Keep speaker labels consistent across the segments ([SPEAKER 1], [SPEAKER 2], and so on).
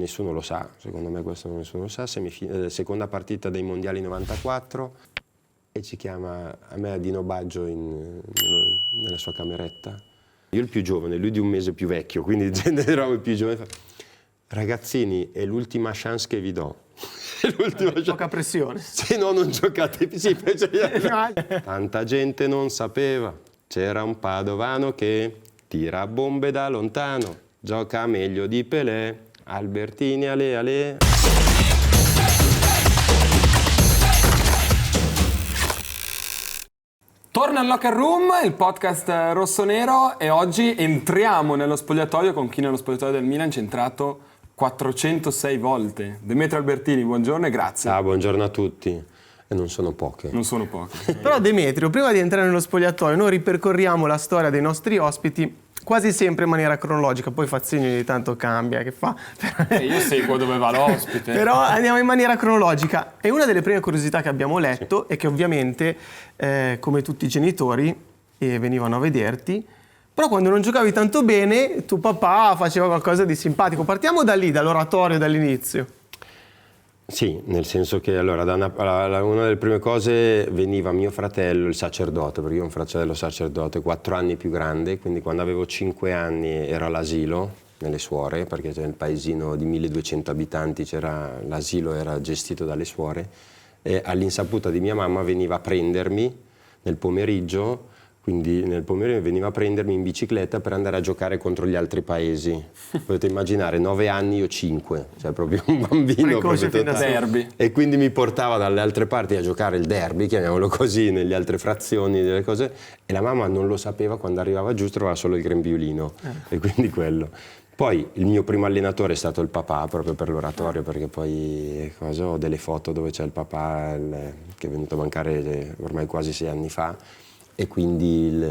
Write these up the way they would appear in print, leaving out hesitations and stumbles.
[SPEAKER 1] nessuno lo sa, secondo me questo nessuno lo sa, seconda partita dei mondiali 94 e ci chiama a me a Dino Baggio nella sua cameretta. Io il più giovane, lui di un mese più vecchio, quindi eravamo più giovani. Ragazzini, è l'ultima chance che vi do.
[SPEAKER 2] Poca pressione.
[SPEAKER 1] Se no non giocate più. Sì, tanta gente non sapeva, c'era un padovano che tira bombe da lontano, gioca meglio di Pelé, Albertini ale ale.
[SPEAKER 3] Torna al Locker Room, il podcast rossonero, e oggi entriamo nello spogliatoio con chi nello spogliatoio del Milan ci è entrato 406 volte. Demetrio Albertini, buongiorno e grazie.
[SPEAKER 1] Buongiorno a tutti. E non sono poche.
[SPEAKER 3] Non sono poche.
[SPEAKER 2] Però Demetrio, prima di entrare nello spogliatoio, noi ripercorriamo la storia dei nostri ospiti quasi sempre in maniera cronologica, poi Fazzini ogni tanto cambia, che fa?
[SPEAKER 3] Io seguo dove va l'ospite.
[SPEAKER 2] Però andiamo in maniera cronologica. E una delle prime curiosità che abbiamo letto è che ovviamente, come tutti i genitori, venivano a vederti, però quando non giocavi tanto bene, tuo papà faceva qualcosa di simpatico. Partiamo da lì, dall'oratorio, dall'inizio.
[SPEAKER 1] Sì, nel senso che allora una delle prime cose veniva mio fratello, il sacerdote, perché io ho un fratello sacerdote 4 anni più grande, quindi quando avevo 5 anni ero all'asilo, nelle suore, perché c'è il paesino di 1200 abitanti, l'asilo era gestito dalle suore, e all'insaputa di mia mamma veniva a prendermi nel pomeriggio. Quindi nel pomeriggio veniva a prendermi in bicicletta per andare a giocare contro gli altri paesi. Potete immaginare, 9 anni, io 5, cioè proprio un bambino.
[SPEAKER 3] Derby.
[SPEAKER 1] E quindi mi portava dalle altre parti a giocare il derby, chiamiamolo così, nelle altre frazioni, delle cose. E la mamma non lo sapeva, quando arrivava giù trovava solo il grembiulino. E quindi quello. Poi il mio primo allenatore è stato il papà, proprio per l'oratorio, perché poi ho delle foto dove c'è il papà che è venuto a mancare ormai quasi 6 anni fa. E quindi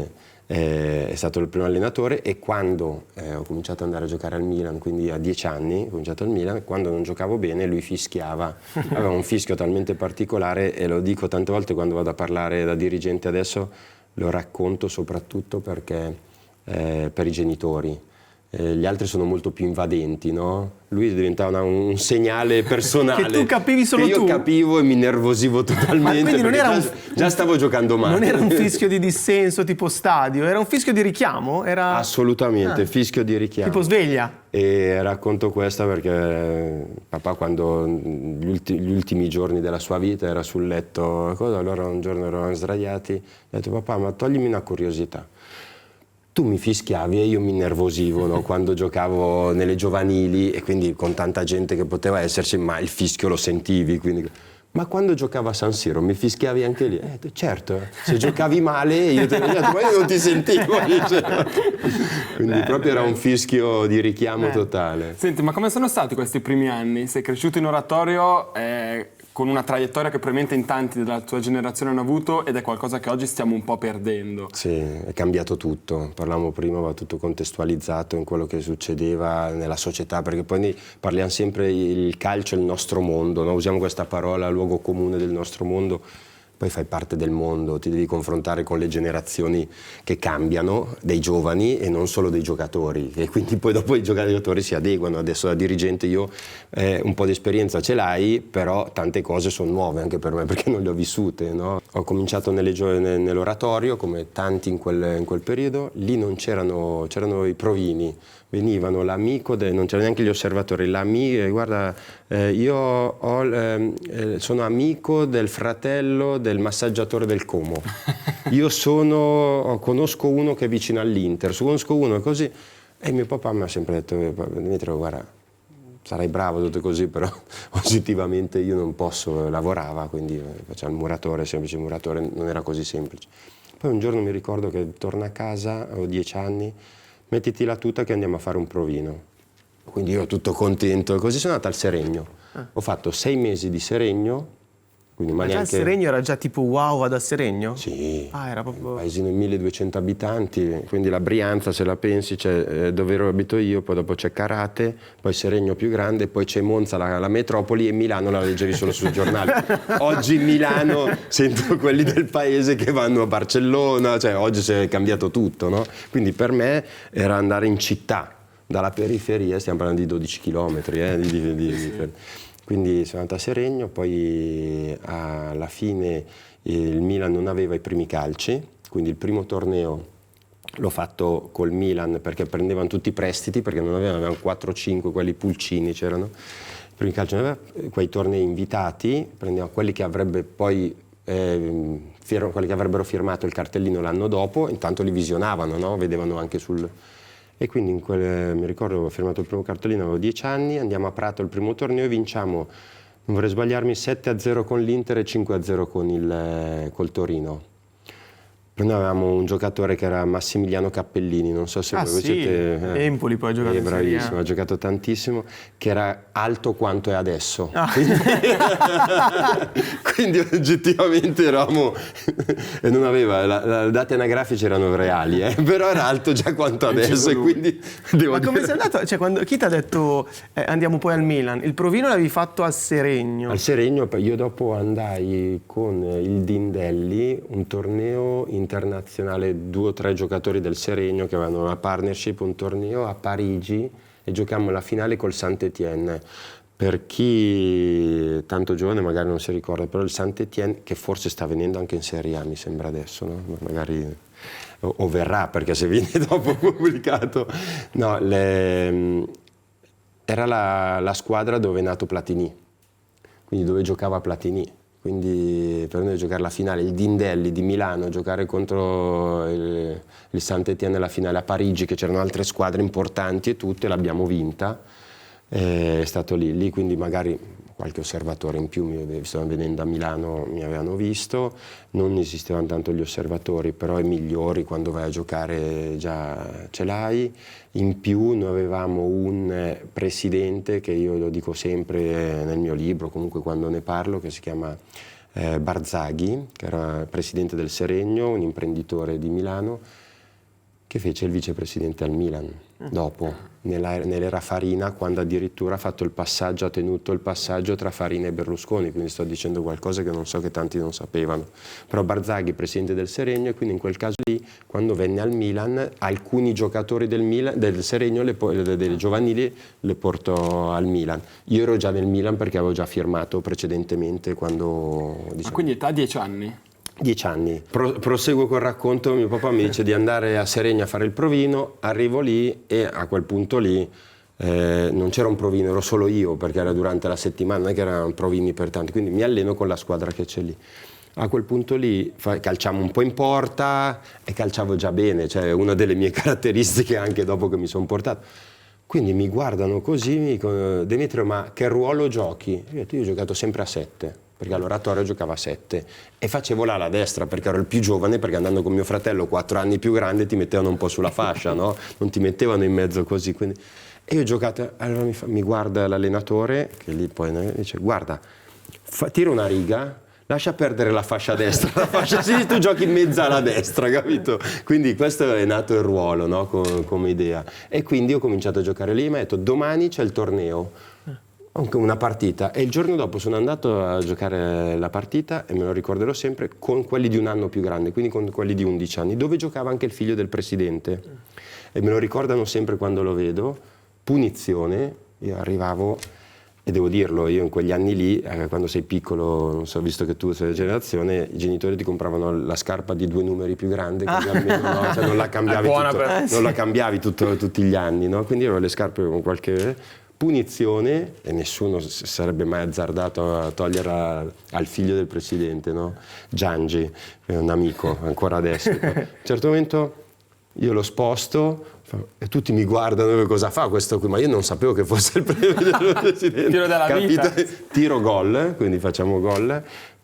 [SPEAKER 1] è stato il primo allenatore, e quando ho cominciato ad andare a giocare al Milan, quindi a 10 anni ho cominciato al Milan, quando non giocavo bene lui fischiava, aveva un fischio talmente particolare, e lo dico tante volte quando vado a parlare da dirigente adesso, lo racconto soprattutto perché per i genitori. Gli altri sono molto più invadenti, no? Lui diventava un segnale personale.
[SPEAKER 2] Che tu capivi solo
[SPEAKER 1] che io
[SPEAKER 2] tu?
[SPEAKER 1] Io capivo e mi nervosivo totalmente.
[SPEAKER 2] Ma quindi non era
[SPEAKER 1] già stavo giocando male.
[SPEAKER 2] Non era un fischio di dissenso tipo stadio, era un fischio di richiamo? Era...
[SPEAKER 1] Assolutamente, fischio di richiamo.
[SPEAKER 2] Tipo sveglia?
[SPEAKER 1] E racconto questa perché papà, quando gli ultimi giorni della sua vita era sul letto, allora un giorno eravamo sdraiati, ho detto: papà, ma toglimi una curiosità. Tu mi fischiavi e io mi innervosivo, no? Quando giocavo nelle giovanili, e quindi con tanta gente che poteva esserci, ma il fischio lo sentivi. Quindi... Ma quando giocavo a San Siro mi fischiavi anche lì? Certo, se giocavi male io ti ho detto, ma io non ti sentivo. Quindi proprio era un fischio di richiamo totale.
[SPEAKER 3] Senti, ma come sono stati questi primi anni? Sei cresciuto in oratorio con una traiettoria che probabilmente in tanti della tua generazione hanno avuto, ed è qualcosa che oggi stiamo un po' perdendo.
[SPEAKER 1] Sì, è cambiato tutto. Parlavamo prima, va tutto contestualizzato in quello che succedeva nella società, perché poi noi parliamo sempre il calcio è il nostro mondo, no? Usiamo questa parola, luogo comune del nostro mondo. Poi fai parte del mondo, ti devi confrontare con le generazioni che cambiano, dei giovani e non solo dei giocatori, e quindi poi dopo i giocatori si adeguano. Adesso da dirigente io un po' di esperienza ce l'hai, però tante cose sono nuove anche per me perché non le ho vissute, no? Ho cominciato nell'oratorio come tanti in quel periodo, lì non c'erano i provini. Venivano l'amico, non c'erano neanche gli osservatori, l'amico, guarda, io sono amico del fratello del massaggiatore del Como, conosco uno che è vicino all'Inter, conosco uno così, e mio papà mi ha sempre detto: Demetrio, guarda, sarai bravo tutto così, però oggettivamente io non posso, lavorava, quindi faceva il muratore, semplice muratore, non era così semplice. Poi un giorno mi ricordo che torno a casa, ho 10 anni, mettiti la tuta che andiamo a fare un provino. Quindi io tutto contento, e così sono andato al Seregno. Ho fatto 6 mesi di Seregno. Quindi, ma
[SPEAKER 2] già
[SPEAKER 1] neanche...
[SPEAKER 2] il Seregno era già tipo wow, vado al Seregno?
[SPEAKER 1] Sì,
[SPEAKER 2] era proprio...
[SPEAKER 1] un paesino di 1200 abitanti, quindi la Brianza, se la pensi, c'è dove abito io, poi dopo c'è Carate, poi Seregno più grande, poi c'è Monza, la metropoli, e Milano la leggevi solo sul giornale. Oggi Milano sento quelli del paese che vanno a Barcellona, cioè oggi si è cambiato tutto, no? Quindi per me era andare in città. dalla periferia, stiamo parlando di 12 chilometri. Quindi sono andato a Seregno, poi alla fine il Milan non aveva i primi calci, quindi il primo torneo l'ho fatto col Milan perché prendevano tutti i prestiti, perché non avevano 4-5, quelli pulcini c'erano, i primi calci non aveva, quei tornei invitati, prendevano quelli che avrebbe poi quelli che avrebbero firmato il cartellino l'anno dopo, intanto li visionavano, no? Vedevano anche sul... E quindi mi ricordo, ho firmato il primo cartellino, avevo 10 anni, andiamo a Prato al primo torneo e vinciamo, non vorrei sbagliarmi, 7-0 con l'Inter e 5-0 col Torino. Noi avevamo un giocatore che era Massimiliano Cappellini, non so se voi siete...
[SPEAKER 2] Empoli poi ha giocato in Serie A.
[SPEAKER 1] Bravissimo, ha giocato tantissimo, che era alto quanto è adesso. Quindi oggettivamente eravamo... e non aveva... Le date anagrafiche erano reali, però era alto già quanto adesso e quindi...
[SPEAKER 2] Ma come sei andato? Cioè, chi ti ha detto andiamo poi al Milan? Il provino l'avevi fatto al Seregno?
[SPEAKER 1] Al Seregno, io dopo andai con il Dindelli, un torneo internazionale, 2 o 3 giocatori del Seregno che avevano una partnership, un torneo a Parigi e giocammo la finale col Saint-Étienne. Per chi è tanto giovane magari non si ricorda, però il Saint-Étienne, che forse sta venendo anche in Serie A mi sembra adesso, no? Magari o verrà, perché se viene dopo pubblicato, no, era la squadra dove è nato Platini, quindi dove giocava Platini. Quindi per noi giocare la finale, il Dindelli di Milano, giocare contro il Saint-Étienne alla finale a Parigi, che c'erano altre squadre importanti e tutte, l'abbiamo vinta, è stato lì, quindi magari qualche osservatore in più, stavano venendo a Milano, mi avevano visto, non esistevano tanto gli osservatori, però i migliori quando vai a giocare già ce l'hai. In più noi avevamo un presidente, che io lo dico sempre nel mio libro, comunque quando ne parlo, che si chiama Barzaghi, che era presidente del Seregno, un imprenditore di Milano, che fece il vicepresidente al Milan dopo, nell'era Farina, quando addirittura ha tenuto il passaggio tra Farina e Berlusconi, quindi sto dicendo qualcosa che non so che tanti non sapevano. Però Barzaghi, presidente del Seregno, e quindi in quel caso lì, quando venne al Milan, alcuni giocatori del Seregno, dei giovanili, le portò al Milan. Io ero già nel Milan perché avevo già firmato precedentemente quando...
[SPEAKER 3] Ma quindi età 10 anni?
[SPEAKER 1] 10 anni. Proseguo col racconto, mio papà mi dice di andare a Seregno a fare il provino, arrivo lì e a quel punto lì non c'era un provino, ero solo io perché era durante la settimana, non è che erano provini per tanti, quindi mi alleno con la squadra che c'è lì. A quel punto lì calciamo un po' in porta e calciavo già bene, cioè una delle mie caratteristiche anche dopo che mi sono portato. Quindi mi guardano così, mi dicono: Demetrio, ma che ruolo giochi? Io ho giocato sempre a 7. Perché all'oratorio giocava a 7 e facevo l'ala destra perché ero il più giovane, perché andando con mio fratello 4 anni più grande ti mettevano un po' sulla fascia, no? Non ti mettevano in mezzo così, quindi... E io ho giocato, allora mi guarda l'allenatore, che lì poi dice: guarda, tira una riga, lascia perdere la fascia destra, la fascia sinistra, tu giochi in mezzo alla destra, capito? Quindi questo è nato il ruolo, no? Come idea. E quindi ho cominciato a giocare lì, mi ha detto: domani c'è il torneo, una partita, e il giorno dopo sono andato a giocare la partita, e me lo ricorderò sempre, con quelli di un anno più grande, quindi con quelli di 11 anni, dove giocava anche il figlio del presidente, e me lo ricordano sempre quando lo vedo. Punizione, io arrivavo, e devo dirlo, io in quegli anni lì, quando sei piccolo, non so, visto che tu sei della generazione, i genitori ti compravano la scarpa di 2 numeri più grande, così almeno, no? Cioè non la cambiavi, tutti gli anni, no? Quindi ero le scarpe con qualche... Punizione, e nessuno sarebbe mai azzardato a togliere al figlio del presidente, no? Giangi, un amico ancora adesso. A un certo momento io lo sposto e tutti mi guardano: cosa fa questo qui? Ma io non sapevo che fosse il presidente.
[SPEAKER 3] Tiro della vita.
[SPEAKER 1] Tiro gol, quindi facciamo gol.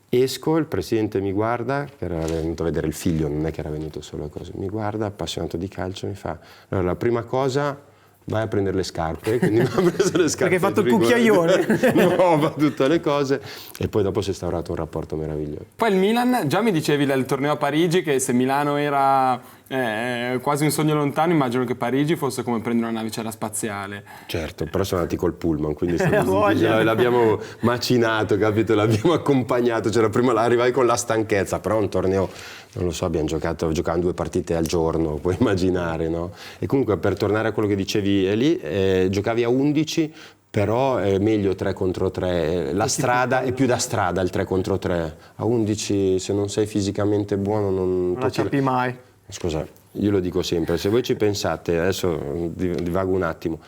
[SPEAKER 1] Esco, il presidente mi guarda, che era venuto a vedere il figlio, non è che era venuto solo a cose. Mi guarda, appassionato di calcio, mi fa: allora, la prima cosa, vai a prendere le scarpe, quindi mi ha preso le scarpe.
[SPEAKER 2] Perché hai fatto il cucchiaione.
[SPEAKER 1] No, tutte le cose, e poi dopo si è instaurato un rapporto meraviglioso.
[SPEAKER 3] Poi il Milan, già mi dicevi del torneo a Parigi che se Milano era È quasi un sogno lontano, immagino che Parigi fosse come prendere una navicella spaziale.
[SPEAKER 1] Certo, però sono andati col pullman, quindi
[SPEAKER 2] voglia.
[SPEAKER 1] l'abbiamo macinato, capito? L'abbiamo accompagnato, prima arrivai con la stanchezza, però un torneo, non lo so, giocavamo 2 partite al giorno, puoi immaginare, no? E comunque per tornare a quello che dicevi lì, giocavi a 11, però è meglio 3 contro 3, la strada è più da strada il 3 contro 3, a 11 se non sei fisicamente buono non
[SPEAKER 2] la ciappi mai.
[SPEAKER 1] Scusa, io lo dico sempre, se voi ci pensate, adesso divago un attimo,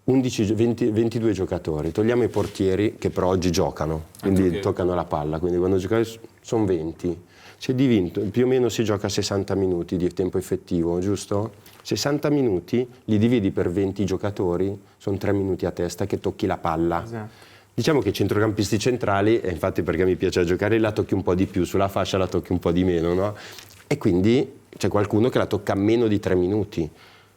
[SPEAKER 1] 22 giocatori, togliamo i portieri che però oggi giocano, quindi toccano la palla, quindi quando giocate sono 20, se più o meno si gioca 60 minuti di tempo effettivo, giusto? 60 minuti li dividi per 20 giocatori, sono 3 minuti a testa che tocchi la palla.
[SPEAKER 2] Esatto.
[SPEAKER 1] Diciamo che i centrocampisti centrali, e infatti perché mi piace giocare, la tocchi un po' di più, sulla fascia la tocchi un po' di meno, no? E quindi c'è qualcuno che la tocca meno di 3 minuti,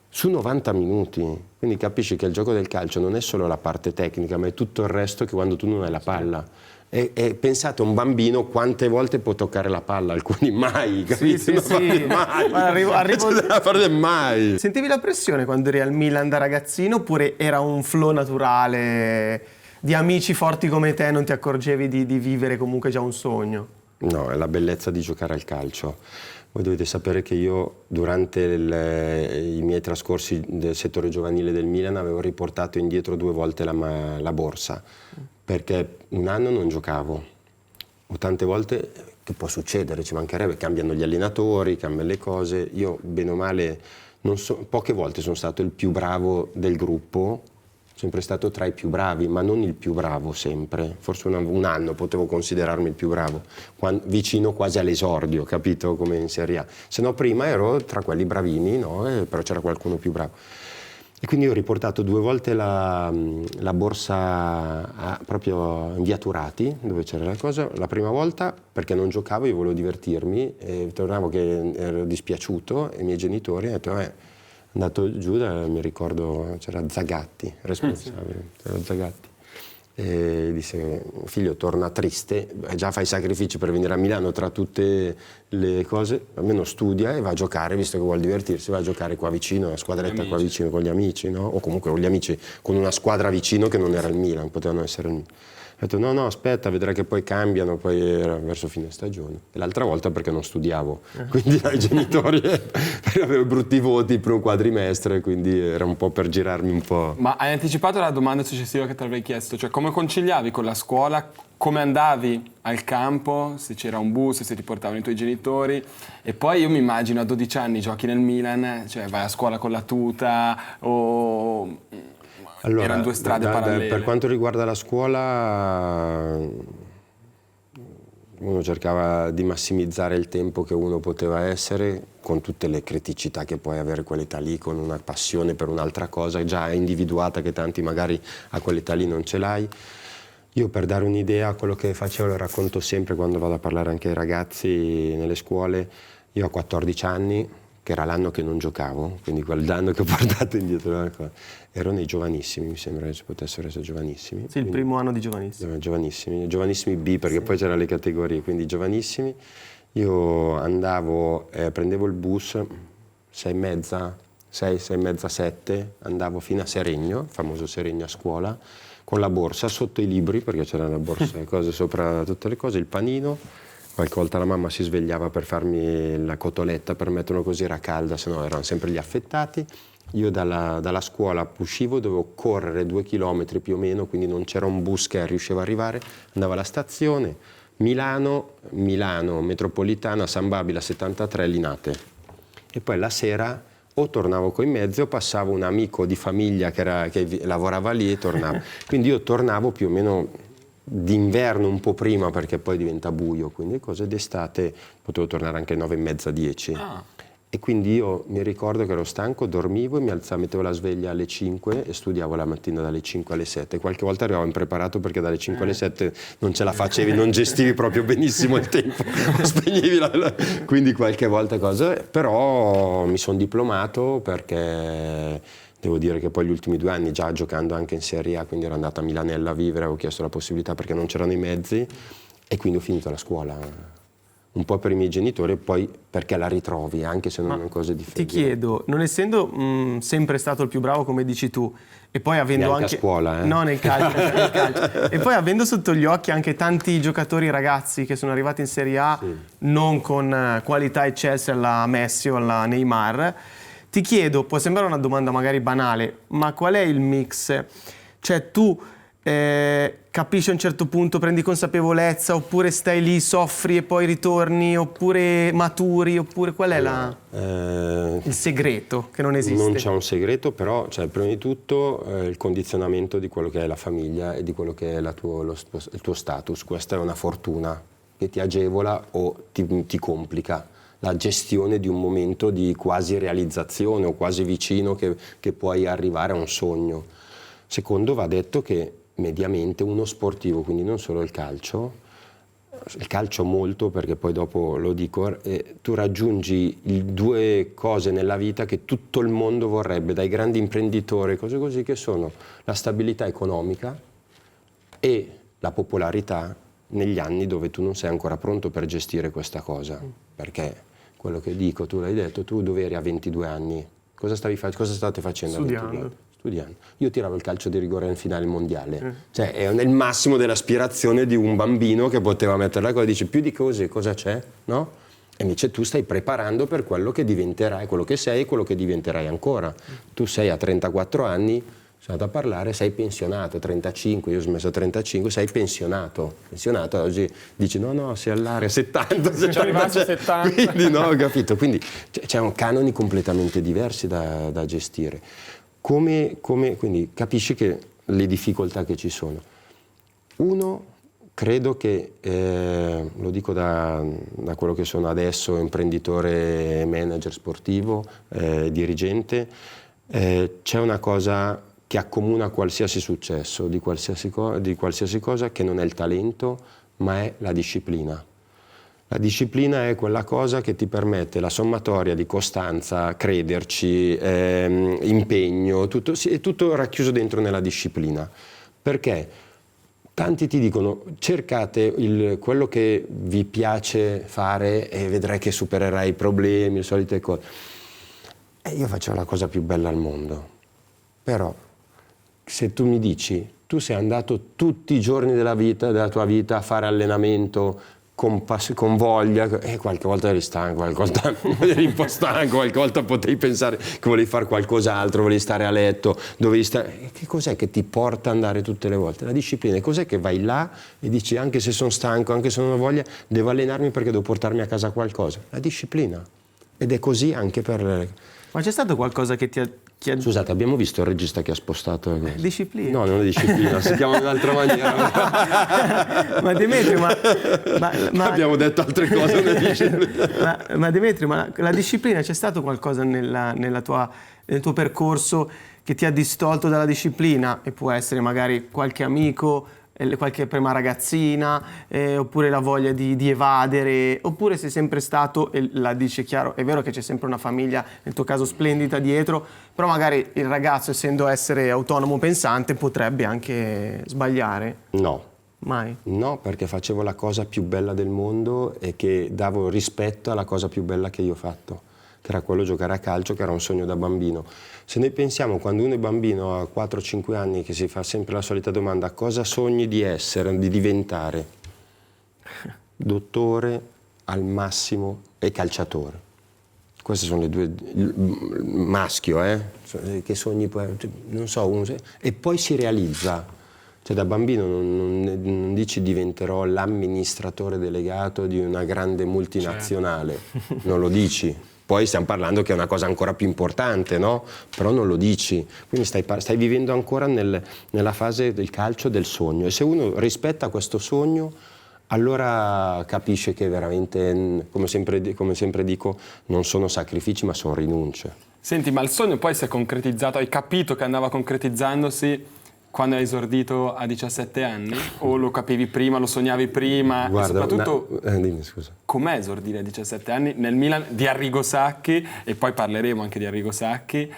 [SPEAKER 1] su 90 minuti. Quindi capisci che il gioco del calcio non è solo la parte tecnica, ma è tutto il resto che quando tu non hai la palla. E pensate a un bambino quante volte può toccare la palla, alcuni mai, capito?
[SPEAKER 2] Sì.
[SPEAKER 1] Mai.
[SPEAKER 2] Arrivo...
[SPEAKER 1] mai.
[SPEAKER 2] Sentivi la pressione quando eri al Milan da ragazzino oppure era un flow naturale di amici forti come te, non ti accorgevi di vivere comunque già un sogno?
[SPEAKER 1] No, è la bellezza di giocare al calcio. Voi dovete sapere che io durante i miei trascorsi del settore giovanile del Milan avevo riportato indietro 2 volte la borsa, perché un anno non giocavo, o tante volte, che può succedere, ci mancherebbe, cambiano gli allenatori, cambiano le cose, io bene o male, poche volte sono stato il più bravo del gruppo, sempre stato tra i più bravi, ma non il più bravo sempre, forse un anno potevo considerarmi il più bravo, vicino quasi all'esordio, capito, come in Serie A. Se no prima ero tra quelli bravini, no? Però c'era qualcuno più bravo. E quindi ho riportato 2 volte la borsa proprio in via Turati, dove c'era la cosa, la prima volta perché non giocavo, io volevo divertirmi, e tornavo che ero dispiaciuto, e i miei genitori hanno detto andato giù, mi ricordo c'era Zagatti, responsabile, c'era Zagatti, e disse: figlio, torna triste, già fai sacrifici per venire a Milano tra tutte le cose, almeno studia e va a giocare, visto che vuol divertirsi, va a giocare qua vicino, una squadretta qua vicino con gli amici, no? O comunque con gli amici, con una squadra vicino che non era il Milan, potevano essere il Milan. Ho detto no, aspetta, vedrai che poi cambiano, poi era verso fine stagione. E l'altra volta perché non studiavo, quindi ai genitori perché avevo brutti voti il primo quadrimestre, quindi era un po' per girarmi un po'.
[SPEAKER 3] Ma hai anticipato la domanda successiva che ti avrei chiesto, cioè come conciliavi con la scuola, come andavi al campo, se c'era un bus, se ti portavano i tuoi genitori, e poi io mi immagino a 12 anni giochi nel Milan, cioè vai a scuola con la tuta o...
[SPEAKER 1] Allora,
[SPEAKER 3] erano 2 strade parallele.
[SPEAKER 1] Per quanto riguarda la scuola, uno cercava di massimizzare il tempo che uno poteva essere, con tutte le criticità che puoi avere a quell'età lì, con una passione per un'altra cosa già individuata che tanti magari a quell'età lì non ce l'hai. Io, per dare un'idea, quello che facevo lo racconto sempre quando vado a parlare anche ai ragazzi nelle scuole. Io a 14 anni, che era l'anno che non giocavo, quindi quell'anno che ho portato indietro, ero nei giovanissimi, mi sembra che ci potessero essere giovanissimi.
[SPEAKER 2] Sì, il primo anno di giovanissimi.
[SPEAKER 1] Giovanissimi B, perché poi c'erano le categorie, quindi giovanissimi. Io andavo, prendevo il bus, 6:30, 6:30, 7, andavo fino a Seregno, il famoso Seregno a scuola, con la borsa sotto i libri, perché c'era la borsa, le cose sopra tutte le cose, il panino. Qualche volta la mamma si svegliava per farmi la cotoletta, per metterlo così, era calda, se no erano sempre gli affettati. Io dalla scuola uscivo, dovevo correre 2 chilometri più o meno, quindi non c'era un bus che riusciva ad arrivare, andavo alla stazione, Milano, metropolitana, San Babila 73, Linate. E poi la sera o tornavo coi mezzi o passavo un amico di famiglia che lavorava lì e tornavo. Quindi io tornavo più o meno d'inverno un po' prima, perché poi diventa buio, quindi cose d'estate potevo tornare anche 9:30, 10. E quindi io mi ricordo che ero stanco, dormivo e mi alzavo, mettevo la sveglia alle 5 e studiavo la mattina dalle 5 alle 7. Qualche volta arrivavo impreparato perché dalle 5 alle 7 non ce la facevi, non gestivi proprio benissimo il tempo, spegnevi quindi qualche volta cosa. Però mi sono diplomato perché devo dire che poi gli ultimi 2 anni, già giocando anche in Serie A, quindi ero andato a Milanella a vivere, avevo chiesto la possibilità perché non c'erano i mezzi, e quindi ho finito la scuola. un po' per i miei genitori e poi perché la ritrovi, anche se non è cose di fede.
[SPEAKER 2] Ti chiedo, non essendo sempre stato il più bravo come dici tu, e poi avendo
[SPEAKER 1] Neanche
[SPEAKER 2] anche
[SPEAKER 1] a scuola,
[SPEAKER 2] no, nel calcio, nel calcio. E poi avendo sotto gli occhi anche tanti giocatori ragazzi che sono arrivati in Serie A non con qualità eccelse alla Messi o alla Neymar, ti chiedo, può sembrare una domanda magari banale, ma qual è il mix? Cioè tu capisci a un certo punto, prendi consapevolezza, oppure stai lì, soffri e poi ritorni, oppure maturi, oppure qual è il segreto che non esiste?
[SPEAKER 1] Non c'è un segreto, però prima di tutto il condizionamento di quello che è la famiglia e di quello che è il tuo status. Questa è una fortuna che ti agevola o ti complica la gestione di un momento di quasi realizzazione o quasi vicino che puoi arrivare a un sogno. Secondo, va detto che mediamente uno sportivo, quindi non solo il calcio molto, perché poi dopo lo dico, tu raggiungi due cose nella vita che tutto il mondo vorrebbe, dai grandi imprenditori, cose così, che sono la stabilità economica e la popolarità negli anni dove tu non sei ancora pronto per gestire questa cosa. Perché quello che dico, tu l'hai detto, tu dove eri a 22 anni? Cosa state facendo?
[SPEAKER 2] Studiando.
[SPEAKER 1] Io tiravo il calcio di rigore in finale mondiale, cioè è nel massimo dell'aspirazione di un bambino che poteva mettere la cosa e dice più di così cosa c'è, no? E invece tu stai preparando per quello che diventerai, quello che sei e quello che diventerai ancora. Tu sei a 34 anni, sono andato a parlare, sei pensionato, 35, io ho smesso a 35, sei pensionato, oggi dici no, sei all'area 70,
[SPEAKER 3] Ci arrivato a 70.
[SPEAKER 1] Quindi no, ho capito, quindi c'è un canoni completamente diversi da gestire. Quindi capisci che le difficoltà che ci sono. Uno, credo che, lo dico da quello che sono adesso, imprenditore, manager sportivo, dirigente, c'è una cosa che accomuna qualsiasi successo di qualsiasi cosa, che non è il talento, ma è la disciplina. La disciplina è quella cosa che ti permette la sommatoria di costanza, crederci, impegno, è tutto racchiuso dentro nella disciplina. Perché tanti ti dicono cercate quello che vi piace fare e vedrai che supererai i problemi, le solite cose. E io faccio la cosa più bella al mondo. Però se tu mi dici, tu sei andato tutti i giorni della tua vita a fare allenamento, con voglia, e qualche volta eri stanco, qualche volta eri un po' stanco, qualche volta potevi pensare che volevi fare qualcos'altro, volevi stare a letto, dovevi stare. Che cos'è che ti porta ad andare tutte le volte? La disciplina. Cos'è che vai là e dici anche se sono stanco, anche se non ho voglia, devo allenarmi perché devo portarmi a casa qualcosa? La disciplina. Ed è così anche per...
[SPEAKER 2] Ma c'è stato qualcosa che ti ha...
[SPEAKER 1] Scusate, abbiamo visto il regista che ha spostato...
[SPEAKER 2] Disciplina.
[SPEAKER 1] No, non è disciplina, si chiama in un'altra maniera.
[SPEAKER 2] Ma Demetrio, ma
[SPEAKER 1] abbiamo detto altre cose, non è disciplina.
[SPEAKER 2] ma Demetrio, ma la disciplina, c'è stato qualcosa nel tuo percorso che ti ha distolto dalla disciplina? E può essere magari qualche amico, qualche prima ragazzina, oppure la voglia di evadere, oppure sei sempre stato, e la dice chiaro, è vero che c'è sempre una famiglia, nel tuo caso splendida, dietro, però magari il ragazzo, essendo essere autonomo pensante, potrebbe anche sbagliare.
[SPEAKER 1] No.
[SPEAKER 2] Mai?
[SPEAKER 1] No, perché facevo la cosa più bella del mondo e che davo rispetto alla cosa più bella che io ho fatto, che era quello giocare a calcio, che era un sogno da bambino. Se noi pensiamo, quando uno è bambino a 4-5 anni, che si fa sempre la solita domanda, cosa sogni di essere, di diventare? Dottore, al massimo, e calciatore. Queste sono le due, maschio, che sogni poi, non so, e poi si realizza. Cioè da bambino non dici diventerò l'amministratore delegato di una grande multinazionale, non lo dici. Poi stiamo parlando che è una cosa ancora più importante, no? Però non lo dici. Quindi stai vivendo ancora nella fase del calcio del sogno. E se uno rispetta questo sogno, allora capisce che veramente, come sempre dico, non sono sacrifici ma sono rinunce.
[SPEAKER 3] Senti, ma il sogno poi si è concretizzato, hai capito che andava concretizzandosi quando hai esordito a 17 anni? O lo capivi prima, lo sognavi prima?
[SPEAKER 1] Guarda,
[SPEAKER 3] e soprattutto,
[SPEAKER 1] dimmi, scusa.
[SPEAKER 3] com'è esordire a 17 anni nel Milan di Arrigo Sacchi? E poi parleremo anche di Arrigo Sacchi.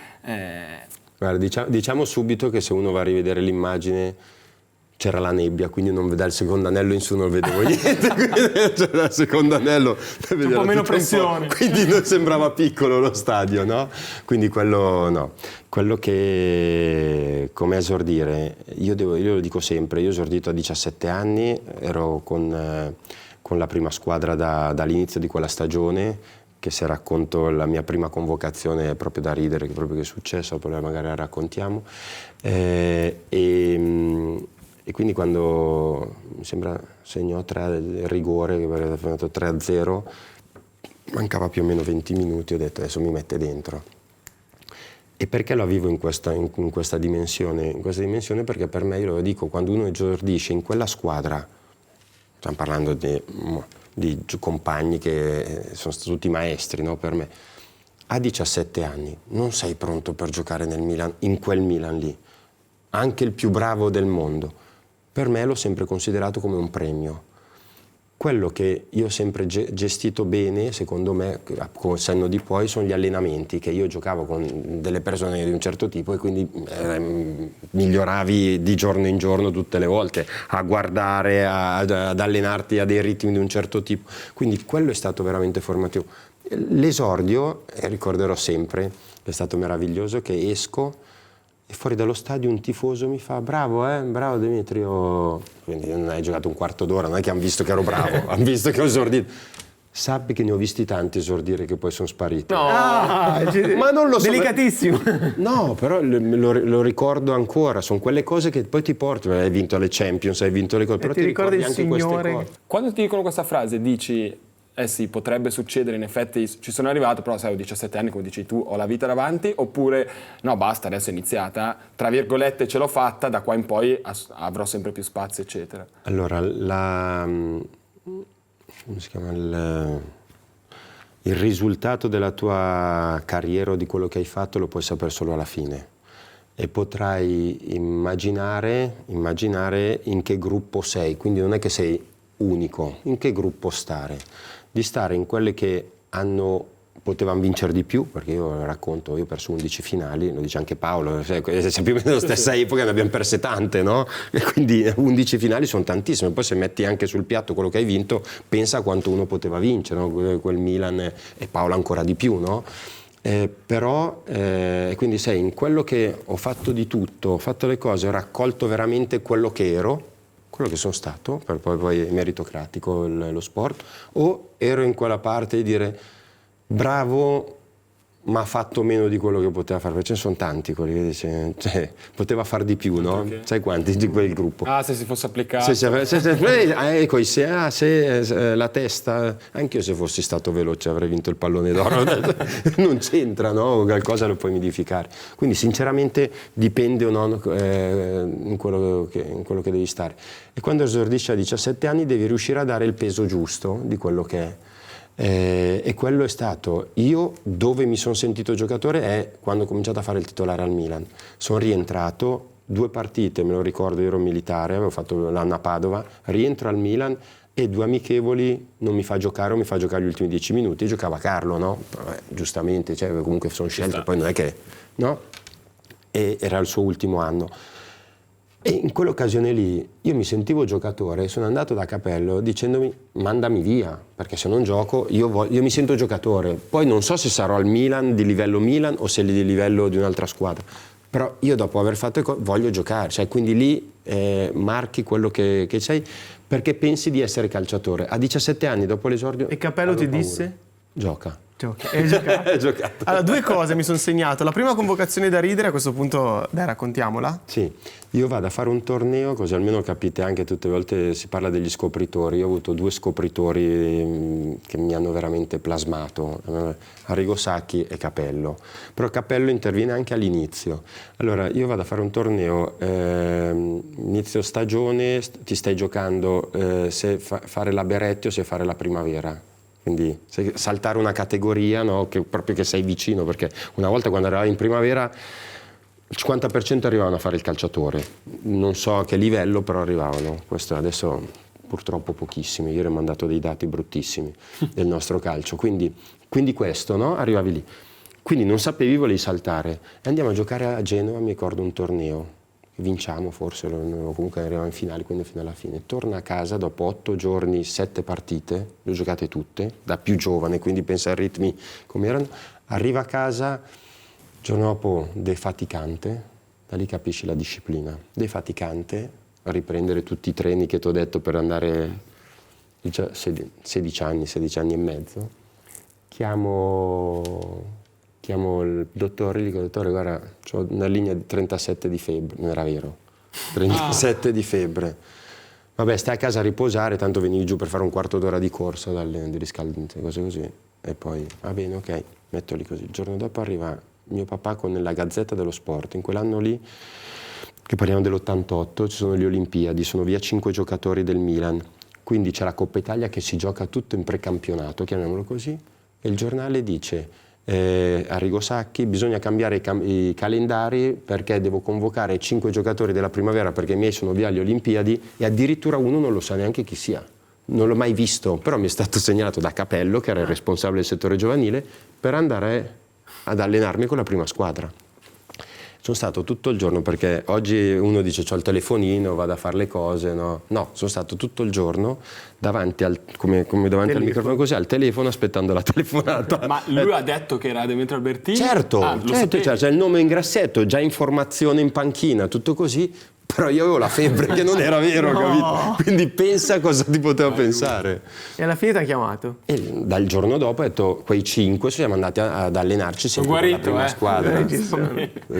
[SPEAKER 1] Guarda, diciamo subito che se uno va a rivedere l'immagine c'era la nebbia, quindi dal secondo anello in su non vedevo niente, quindi c'era il secondo anello,
[SPEAKER 2] un po' meno pressione,
[SPEAKER 1] quindi non sembrava piccolo lo stadio, no? Quindi quello no. Quello che, come esordire, io lo dico sempre, io ho esordito a 17 anni, ero con la prima squadra dall'inizio di quella stagione, che se racconto la mia prima convocazione è proprio da ridere, che proprio che è successo, poi magari la raccontiamo. E quindi quando mi sembra segnò 3 il rigore, che aveva fatto 3-0, mancava più o meno 20 minuti, ho detto adesso mi mette dentro. E perché la vivo in questa dimensione? In questa dimensione perché per me, io lo dico, quando uno esordisce in quella squadra, stiamo parlando di compagni che sono stati tutti maestri, no, per me, a 17 anni non sei pronto per giocare nel Milan, in quel Milan lì, anche il più bravo del mondo. Per me l'ho sempre considerato come un premio. Quello che io ho sempre gestito bene, secondo me, col senno di poi, sono gli allenamenti, che io giocavo con delle persone di un certo tipo e quindi miglioravi di giorno in giorno tutte le volte, a guardare, ad allenarti a dei ritmi di un certo tipo. Quindi quello è stato veramente formativo. L'esordio, ricorderò sempre, è stato meraviglioso, che esco e fuori dallo stadio un tifoso mi fa bravo Demetrio, quindi non hai giocato un quarto d'ora, non è che hanno visto che ero bravo, hanno visto che ho esordito. Sappi che ne ho visti tanti esordire che poi sono spariti.
[SPEAKER 2] No,
[SPEAKER 1] ma non lo so.
[SPEAKER 2] Delicatissimo.
[SPEAKER 1] No, però lo ricordo ancora, sono quelle cose che poi ti porti, hai vinto le Champions, hai vinto le cose, però ti ricordi anche queste cose.
[SPEAKER 3] Quando ti dicono questa frase dici sì, potrebbe succedere, in effetti ci sono arrivato, però sai, ho 17 anni, come dici tu, ho la vita davanti, oppure no, basta, adesso è iniziata, tra virgolette ce l'ho fatta, da qua in poi avrò sempre più spazio, eccetera.
[SPEAKER 1] Allora, come si chiama, il risultato della tua carriera o di quello che hai fatto lo puoi sapere solo alla fine e potrai immaginare in che gruppo sei, quindi non è che sei unico, in che gruppo stare, di stare in quelle che potevano vincere di più, perché io racconto, io ho perso 11 finali, lo dice anche Paolo, se più o meno nella stessa epoca ne abbiamo perse tante, no? E quindi 11 finali sono tantissime, poi se metti anche sul piatto quello che hai vinto, pensa a quanto uno poteva vincere, no? Quel Milan e Paolo ancora di più, no? Quindi sei in quello che ho fatto di tutto, ho fatto le cose, ho raccolto veramente quello che ero, quello che sono stato, per poi è meritocratico lo sport, o ero in quella parte di dire bravo ma ha fatto meno di quello che poteva fare, perché ce ne sono tanti quelli che dice, poteva far di più, no? Okay. Sai quanti di quel gruppo?
[SPEAKER 3] Se si fosse applicato.
[SPEAKER 1] Se la testa, anche io se fossi stato veloce avrei vinto il pallone d'oro, non c'entra, no? Qualcosa lo puoi modificare. Quindi sinceramente dipende o no in quello che devi stare. E quando esordisci a 17 anni devi riuscire a dare il peso giusto di quello che è. E quello è stato, io dove mi sono sentito giocatore è quando ho cominciato a fare il titolare al Milan. Sono rientrato, 2 partite, me lo ricordo, ero militare, avevo fatto l'anno a Padova, rientro al Milan e 2 amichevoli non mi fa giocare o mi fa giocare gli ultimi 10 minuti, e giocava Carlo, no? Giustamente, comunque sono scelte, poi non è che, no? E era il suo ultimo anno. E in quell'occasione lì io mi sentivo giocatore, sono andato da Capello dicendomi mandami via, perché se non gioco io mi sento giocatore, poi non so se sarò al Milan, di livello Milan o se di livello di un'altra squadra, però io dopo aver fatto voglio giocare, quindi lì marchi quello che sei perché pensi di essere calciatore. A 17 anni dopo l'esordio...
[SPEAKER 2] E Capello ti disse?
[SPEAKER 1] Gioca.
[SPEAKER 2] Hai giocato?
[SPEAKER 1] Hai giocato.
[SPEAKER 2] Allora, 2 cose mi sono segnato. La prima convocazione da ridere, a questo punto, dai, raccontiamola.
[SPEAKER 1] Sì, io vado a fare un torneo, così almeno capite anche, tutte le volte si parla degli scopritori. Io ho avuto 2 scopritori che mi hanno veramente plasmato, Arrigo Sacchi e Capello. Però Capello interviene anche all'inizio. Allora, io vado a fare un torneo, inizio stagione, ti stai giocando se fare la Beretti o se fare la Primavera. Quindi saltare una categoria, no? Proprio che sei vicino, perché una volta quando eravamo in primavera il 50% arrivavano a fare il calciatore, non so a che livello, però arrivavano. Questo adesso purtroppo pochissimi, ieri ho mandato dei dati bruttissimi del nostro calcio, quindi questo, no? Arrivavi lì, quindi non sapevi, volevi saltare e andiamo a giocare a Genova, mi ricordo un torneo vinciamo forse, o comunque arriviamo in finale, quindi fino alla fine. Torna a casa dopo 8 giorni, 7 partite, le ho giocate tutte, da più giovane, quindi pensa ai ritmi come erano. Arriva a casa, il giorno dopo defaticante, da lì capisci la disciplina, defaticante, a riprendere tutti i treni che ti ho detto per andare 16 anni e mezzo. Chiamo il dottore, gli dico: dottore, guarda, ho una linea di 37 di febbre, non era vero, 37 di febbre. Vabbè, stai a casa a riposare, tanto venivi giù per fare un quarto d'ora di corsa, di riscaldamento, cose così. E poi, va bene, ok, metto lì così. Il giorno dopo arriva mio papà con la Gazzetta dello Sport. In quell'anno lì, che parliamo dell'88, ci sono le Olimpiadi, sono via 5 giocatori del Milan. Quindi c'è la Coppa Italia che si gioca tutto in precampionato, chiamiamolo così, e il giornale dice: Arrigo Sacchi, bisogna cambiare i calendari perché devo convocare 5 giocatori della primavera perché i miei sono via alle Olimpiadi, e addirittura uno non lo sa neanche chi sia. Non l'ho mai visto, però mi è stato segnalato da Capello, che era il responsabile del settore giovanile, per andare ad allenarmi con la prima squadra. Sono stato tutto il giorno, perché oggi uno dice c'ho il telefonino, vado a fare le cose, no, sono stato tutto il giorno davanti come davanti al microfono, così al telefono, aspettando la telefonata.
[SPEAKER 3] Ma lui ha detto che era Demetrio Albertini?
[SPEAKER 1] Certo, c'è il nome in grassetto, già informazione in panchina, tutto così, però io avevo la febbre, che non era vero, capito? Quindi pensa cosa ti poteva pensare.
[SPEAKER 2] E alla fine ti ha chiamato?
[SPEAKER 1] E dal giorno dopo ho detto, quei 5 siamo andati ad allenarci sempre con la prima squadra.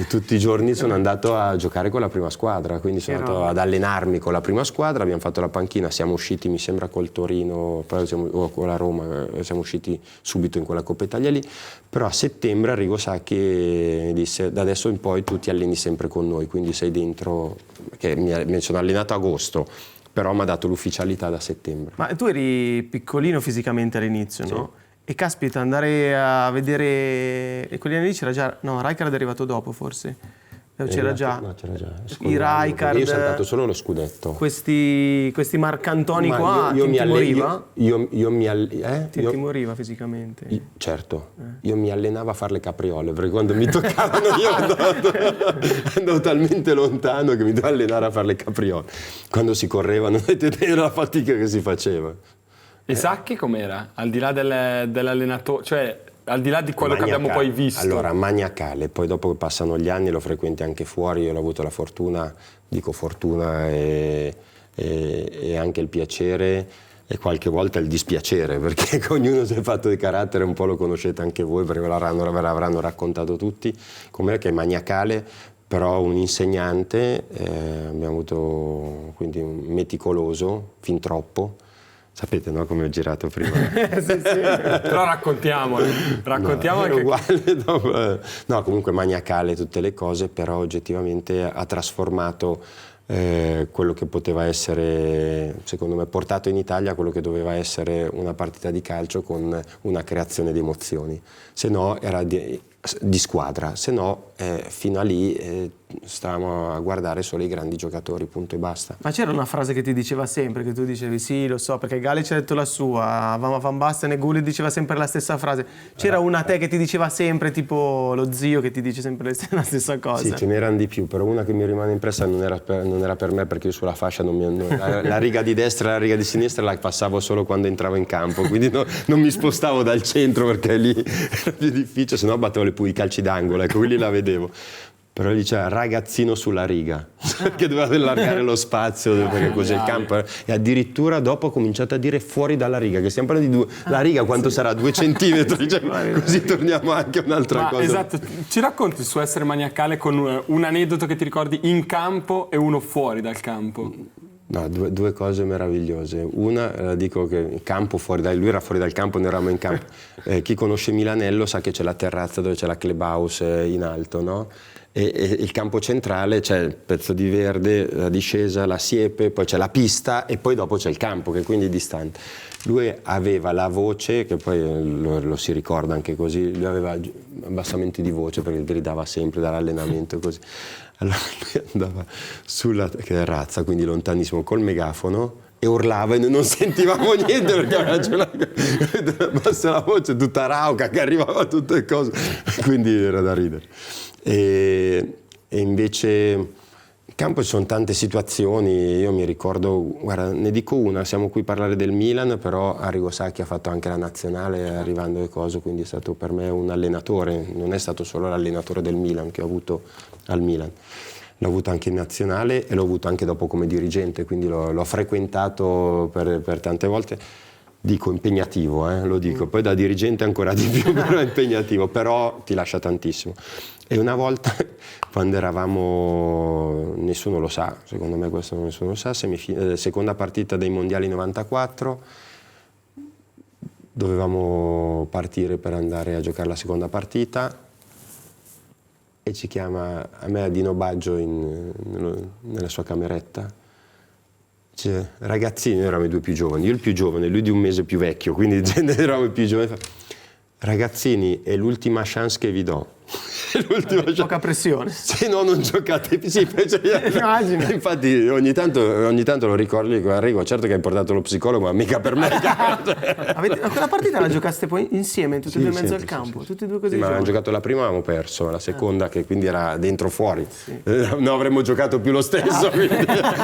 [SPEAKER 1] Tutti i giorni sono andato a giocare con la prima squadra, quindi sono andato ad allenarmi con la prima squadra, abbiamo fatto la panchina, siamo usciti mi sembra col Torino, o con la Roma, siamo usciti subito in quella Coppa Italia lì, però a settembre Arrigo Sacchi mi disse: da adesso in poi tu ti alleni sempre con noi, quindi sei dentro, che mi sono allenato a agosto, però mi ha dato l'ufficialità da settembre.
[SPEAKER 2] Ma tu eri piccolino fisicamente all'inizio, sì, no? E caspita, andare a vedere... E quelli anni lì c'era già... No, Rijkaard è arrivato dopo forse. C'era già.
[SPEAKER 1] No, c'era già.
[SPEAKER 2] I Rijkaard...
[SPEAKER 1] Io ho saltato solo lo scudetto.
[SPEAKER 2] Questi Marcantoni qua, ti moriva? Ti moriva fisicamente?
[SPEAKER 1] Certo. Io mi allenavo a fare le capriole, perché quando mi toccavano io andavo talmente lontano che mi dovevo allenare a fare le capriole. Quando si correva non avete idea della fatica che si faceva.
[SPEAKER 3] E Sacchi com'era? Al di là dell'allenatore, cioè al di là di quello che abbiamo poi visto.
[SPEAKER 1] Allora, maniacale, poi dopo che passano gli anni lo frequenti anche fuori, io ho avuto la fortuna, dico fortuna e anche il piacere e qualche volta il dispiacere, perché ognuno si è fatto di carattere, un po' lo conoscete anche voi, perché ve l'avranno raccontato tutti, com'è, che è maniacale, però un insegnante, abbiamo avuto quindi un meticoloso, fin troppo. Sapete, no, come ho girato prima?
[SPEAKER 3] Sì. Però raccontiamo anche...
[SPEAKER 1] Uguale, no, comunque maniacale tutte le cose, però oggettivamente ha trasformato quello che poteva essere, secondo me, portato in Italia quello che doveva essere una partita di calcio con una creazione di emozioni. Se no era di squadra, se no fino a lì stavamo a guardare solo i grandi giocatori, punto e basta.
[SPEAKER 2] Ma c'era una frase che ti diceva sempre, che tu dicevi sì, lo so, perché Gale ci ha detto la sua, Van Basten e Gullit diceva sempre la stessa frase. C'era una a te che ti diceva sempre, tipo lo zio che ti dice sempre la stessa cosa?
[SPEAKER 1] Sì, ce n'erano di più, però una che mi rimane impressa non era per me, perché io sulla fascia la riga di destra e la riga di sinistra la passavo solo quando entravo in campo, quindi non mi spostavo dal centro perché lì era più difficile, se no battevo i calci d'angolo, ecco, quelli la vedevo. Però lì c'era ragazzino sulla riga, perché doveva allargare lo spazio, perché così il campo. E addirittura dopo ho cominciato a dire fuori dalla riga, che stiamo parlando di la riga quanto sarà? 2 centimetri, cioè, così torniamo anche a un'altra cosa.
[SPEAKER 3] Esatto, ci racconti il suo essere maniacale con un aneddoto che ti ricordi in campo e uno fuori dal campo?
[SPEAKER 1] No, due cose meravigliose. Una, dico che in campo, lui era fuori dal campo, noi eravamo in campo. Chi conosce Milanello sa che c'è la terrazza dove c'è la clubhouse in alto, no? E il campo centrale c'è il pezzo di verde, la discesa, la siepe, poi c'è la pista e poi dopo c'è il campo, che quindi è distante. Lui aveva la voce, che poi lo si ricorda anche così, lui aveva abbassamenti di voce perché gridava sempre dall'allenamento così. Allora lui andava sulla terrazza, quindi lontanissimo, col megafono e urlava e noi non sentivamo niente perché aveva bassa la voce tutta rauca che arrivava a tutte le cose, quindi era da ridere. E invece campo ci sono tante situazioni, io mi ricordo, guarda, ne dico una, siamo qui a parlare del Milan, però Arrigo Sacchi ha fatto anche la nazionale arrivando alle cose, quindi è stato per me un allenatore, non è stato solo l'allenatore del Milan che ho avuto al Milan, l'ho avuto anche in nazionale e l'ho avuto anche dopo come dirigente, quindi l'ho frequentato per tante volte. Dico impegnativo, lo dico, poi da dirigente ancora di più, però è impegnativo, però ti lascia tantissimo. E una volta, quando eravamo, nessuno lo sa, secondo me questo nessuno lo sa, seconda partita dei mondiali 94, dovevamo partire per andare a giocare la seconda partita e ci chiama a me Dino Baggio nella sua cameretta. Dice, ragazzini, noi eravamo i due più giovani, io il più giovane, lui di un mese più vecchio, quindi eravamo i più giovani. Ragazzini, è l'ultima chance che vi do.
[SPEAKER 2] Poca pressione.
[SPEAKER 1] Se no non giocate più. Sì,
[SPEAKER 2] immagino.
[SPEAKER 1] Infatti ogni tanto lo ricordi con Arrigo, certo che hai portato lo psicologo, ma mica per me.
[SPEAKER 2] Quella partita la giocaste poi insieme, tutti e due in mezzo al campo, tutti e due così.
[SPEAKER 1] Sì, ma abbiamo giocato la prima, avevamo perso, la seconda che quindi era dentro fuori. Sì. No, avremmo giocato più lo stesso, quindi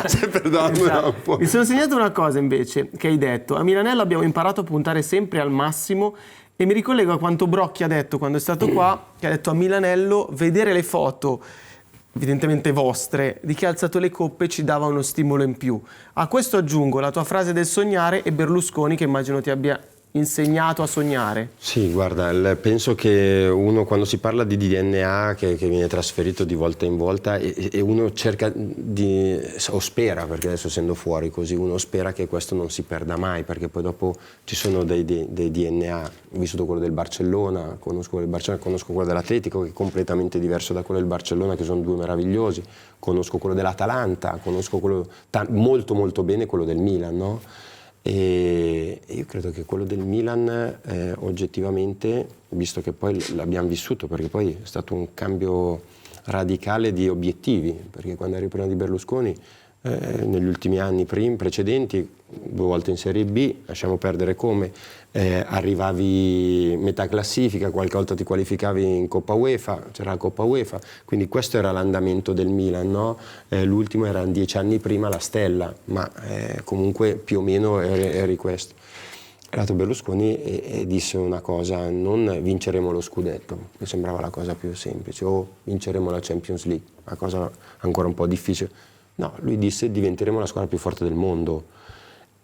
[SPEAKER 1] se perdonami un po'.
[SPEAKER 2] Mi sono segnato una cosa invece che hai detto, a Milanello abbiamo imparato a puntare sempre al massimo. E mi ricollego a quanto Brocchi ha detto quando è stato qua, che ha detto a Milanello vedere le foto, evidentemente vostre, di chi ha alzato le coppe ci dava uno stimolo in più. A questo aggiungo la tua frase del sognare e Berlusconi che immagino ti abbia insegnato a sognare.
[SPEAKER 1] Sì, guarda, penso che uno quando si parla di DNA che viene trasferito di volta in volta e uno cerca o spera, perché adesso essendo fuori così, uno spera che questo non si perda mai, perché poi dopo ci sono dei DNA, ho vissuto quello del Barcellona, conosco quello dell'Atletico che è completamente diverso da quello del Barcellona, che sono due meravigliosi, conosco quello dell'Atalanta, conosco quello molto molto bene quello del Milan, no? E io credo che quello del Milan oggettivamente, visto che poi l'abbiamo vissuto, perché poi è stato un cambio radicale di obiettivi, perché quando eri prima di Berlusconi, negli ultimi anni precedenti, 2 volte in Serie B, lasciamo perdere come, arrivavi metà classifica, qualche volta ti qualificavi in Coppa UEFA, c'era la Coppa UEFA, quindi questo era l'andamento del Milan, no? L'ultimo era 10 anni prima la Stella, ma comunque più o meno eri questo. È arrivato Berlusconi e disse una cosa, non vinceremo lo scudetto, mi sembrava la cosa più semplice, o vinceremo la Champions League, una cosa ancora un po' difficile. No, lui disse diventeremo la squadra più forte del mondo.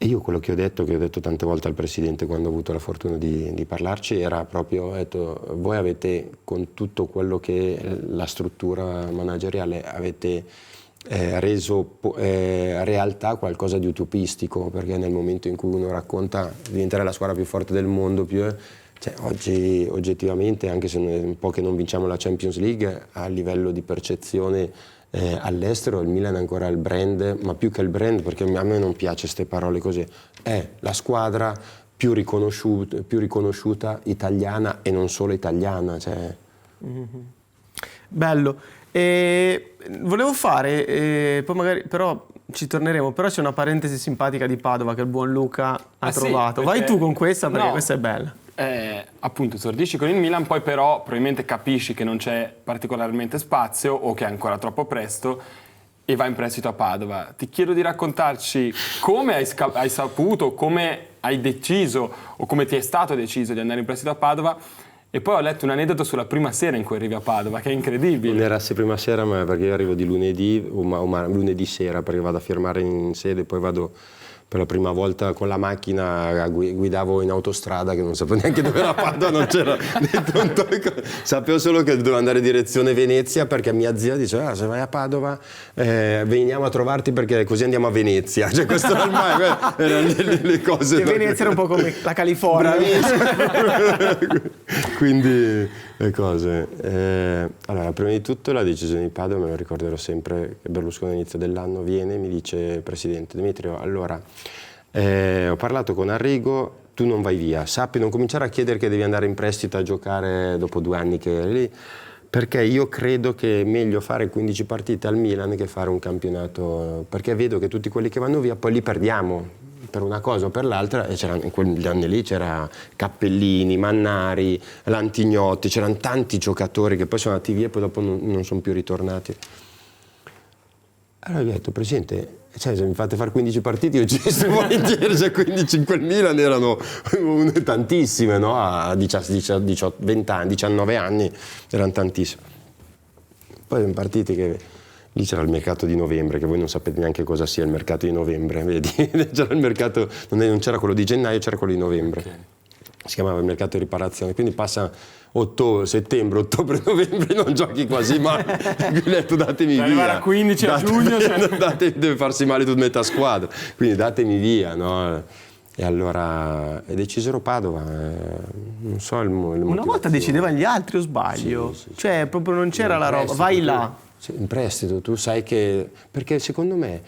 [SPEAKER 1] E io quello che ho detto tante volte al Presidente quando ho avuto la fortuna di parlarci, era proprio, ho detto, voi avete con tutto quello che è la struttura manageriale, avete reso realtà qualcosa di utopistico, perché nel momento in cui uno racconta diventare la squadra più forte del mondo, cioè, oggi oggettivamente, anche se un po' che non vinciamo la Champions League, a livello di percezione all'estero il Milan è ancora il brand, ma più che il brand, perché a me non piace queste parole così, è la squadra più riconosciuta italiana e non solo italiana. Cioè.
[SPEAKER 2] Bello. Volevo fare, poi magari però ci torneremo, però c'è una parentesi simpatica di Padova che il buon Luca ha trovato. Sì, vai tu con questa perché questa è bella.
[SPEAKER 3] Appunto esordisci con il Milan, poi però probabilmente capisci che non c'è particolarmente spazio o che è ancora troppo presto e vai in prestito a Padova. Ti chiedo di raccontarci come hai saputo, come hai deciso o come ti è stato deciso di andare in prestito a Padova. E poi ho letto un aneddoto sulla prima sera in cui arrivi a Padova, che è incredibile.
[SPEAKER 1] Non era prima sera, ma perché io arrivo di lunedì, o lunedì sera, perché vado a firmare in sede, poi vado per la prima volta con la macchina, guidavo in autostrada che non sapevo neanche dove era Padova, non c'era sapevo solo che dovevo andare in direzione Venezia, perché mia zia dice se vai a Padova veniamo a trovarti perché così andiamo a Venezia, cioè questo erano le cose.
[SPEAKER 2] E Venezia era un po' come la California.
[SPEAKER 1] Bravissimo. Quindi le cose. Allora, prima di tutto la decisione di Padova me lo ricorderò sempre, che Berlusconi all'inizio dell'anno viene e mi dice: Presidente Demetrio, allora ho parlato con Arrigo, tu non vai via, sappi, non cominciare a chiedere che devi andare in prestito a giocare dopo 2 anni che eri lì, perché io credo che è meglio fare 15 partite al Milan che fare un campionato, perché vedo che tutti quelli che vanno via poi li perdiamo per una cosa o per l'altra, e in quegli anni lì c'era Cappellini, Mannari, Lantignotti, c'erano tanti giocatori che poi sono andati via e poi dopo non sono più ritornati. Allora gli ho detto, Presidente, cioè, se mi fate fare 15 partite io ci sto volentieri, cioè 15 in quel Milan erano tantissime, no? A 18, 20 anni, 19 anni erano tantissime. Poi sono partiti che lì c'era il mercato di novembre, che voi non sapete neanche cosa sia il mercato di novembre, vedi? C'era il mercato, non c'era quello di gennaio, c'era quello di novembre. Okay. Si chiamava il mercato di riparazione, quindi passa settembre, ottobre, novembre, non giochi quasi mai. Ho detto datemi via.
[SPEAKER 3] Arrivare a 15 a giugno.
[SPEAKER 1] Deve farsi male tutta metà squadra, quindi datemi via, no? E allora decisero Padova, non so il
[SPEAKER 2] Una volta decidevano gli altri o sbaglio? Sì. Cioè proprio non c'era la roba, vai là.
[SPEAKER 1] In prestito, tu sai che... Perché secondo me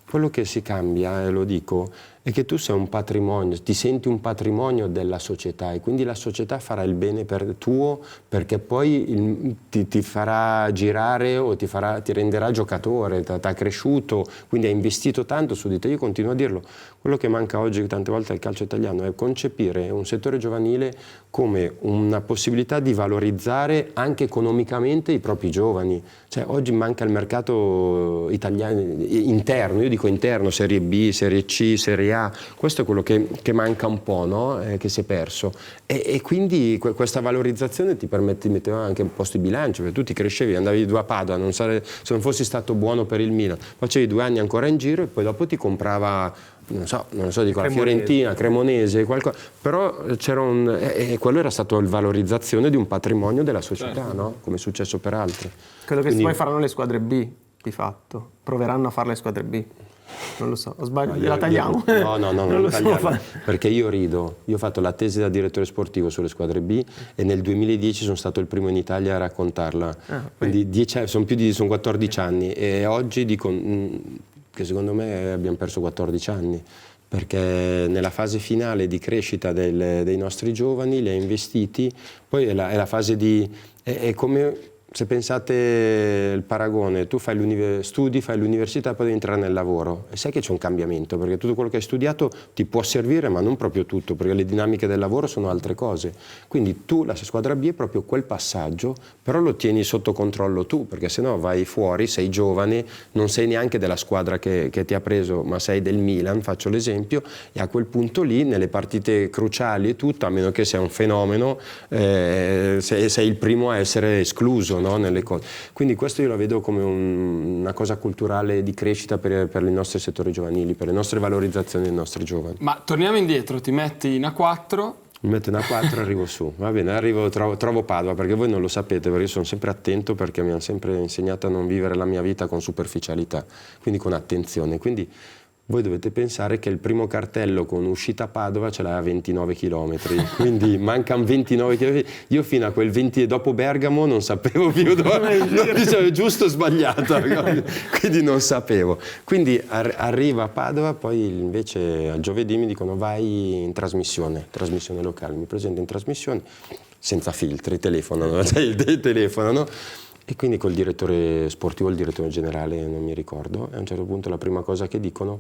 [SPEAKER 1] quello che si cambia, e lo dico, è che tu sei un patrimonio, ti senti un patrimonio della società e quindi la società farà il bene tuo perché poi ti farà girare o ti renderà giocatore, ti ha cresciuto, quindi ha investito tanto su di te. Io continuo a dirlo, quello che manca oggi tante volte al calcio italiano è concepire un settore giovanile come una possibilità di valorizzare anche economicamente i propri giovani. Cioè oggi manca il mercato italiano interno, io dico interno, Serie B, Serie C, Serie A, questo è quello che manca un po', no? Che si è perso. E quindi questa valorizzazione ti metteva anche un posto di bilancio, perché tu ti crescevi, andavi a Padova, se non fossi stato buono per il Milan, facevi 2 anni ancora in giro e poi dopo ti comprava, non so, dico la Fiorentina, Cremonese, qualcosa, però c'era quello era stato la valorizzazione di un patrimonio della società, certo. No? Come è successo per altri.
[SPEAKER 2] Credo che poi faranno le squadre B, di fatto, proveranno a fare le squadre B. Non lo so, ho sbagliato, la tagliamo?
[SPEAKER 1] No, non la tagliamo, perché io rido. Io ho fatto la tesi da direttore sportivo sulle squadre B e nel 2010 sono stato il primo in Italia a raccontarla. Quindi sono 14 anni e oggi dico che secondo me abbiamo perso 14 anni, perché nella fase finale di crescita dei nostri giovani li hai investiti, poi è la fase è come... Se pensate il paragone, tu studi, fai l'università, poi devi entrare nel lavoro e sai che c'è un cambiamento, perché tutto quello che hai studiato ti può servire, ma non proprio tutto, perché le dinamiche del lavoro sono altre cose. Quindi la squadra B è proprio quel passaggio, però lo tieni sotto controllo tu, perché sennò vai fuori, sei giovane, non sei neanche della squadra che ti ha preso, ma sei del Milan, faccio l'esempio, e a quel punto lì, nelle partite cruciali e tutto, a meno che sei un fenomeno, sei il primo a essere escluso, no? Nelle cose. Quindi questo io lo vedo come una cosa culturale di crescita per i nostri settori giovanili, per le nostre valorizzazioni dei nostri giovani.
[SPEAKER 3] Ma torniamo indietro, ti metti in A4?
[SPEAKER 1] Mi metto in A4 e arrivo su, va bene, trovo Padova, perché voi non lo sapete, perché io sono sempre attento, perché mi hanno sempre insegnato a non vivere la mia vita con superficialità, quindi con attenzione. Quindi voi dovete pensare che il primo cartello con uscita a Padova ce l'ha a 29 km, quindi mancano 29 km. Io fino a quel 20 dopo Bergamo non sapevo più dove, non dicevo giusto o sbagliato, quindi non sapevo. Quindi arriva a Padova, poi invece a giovedì mi dicono vai in trasmissione locale, mi presento in trasmissione senza filtri, telefonano. E quindi col direttore sportivo, il direttore generale, non mi ricordo, e a un certo punto la prima cosa che dicono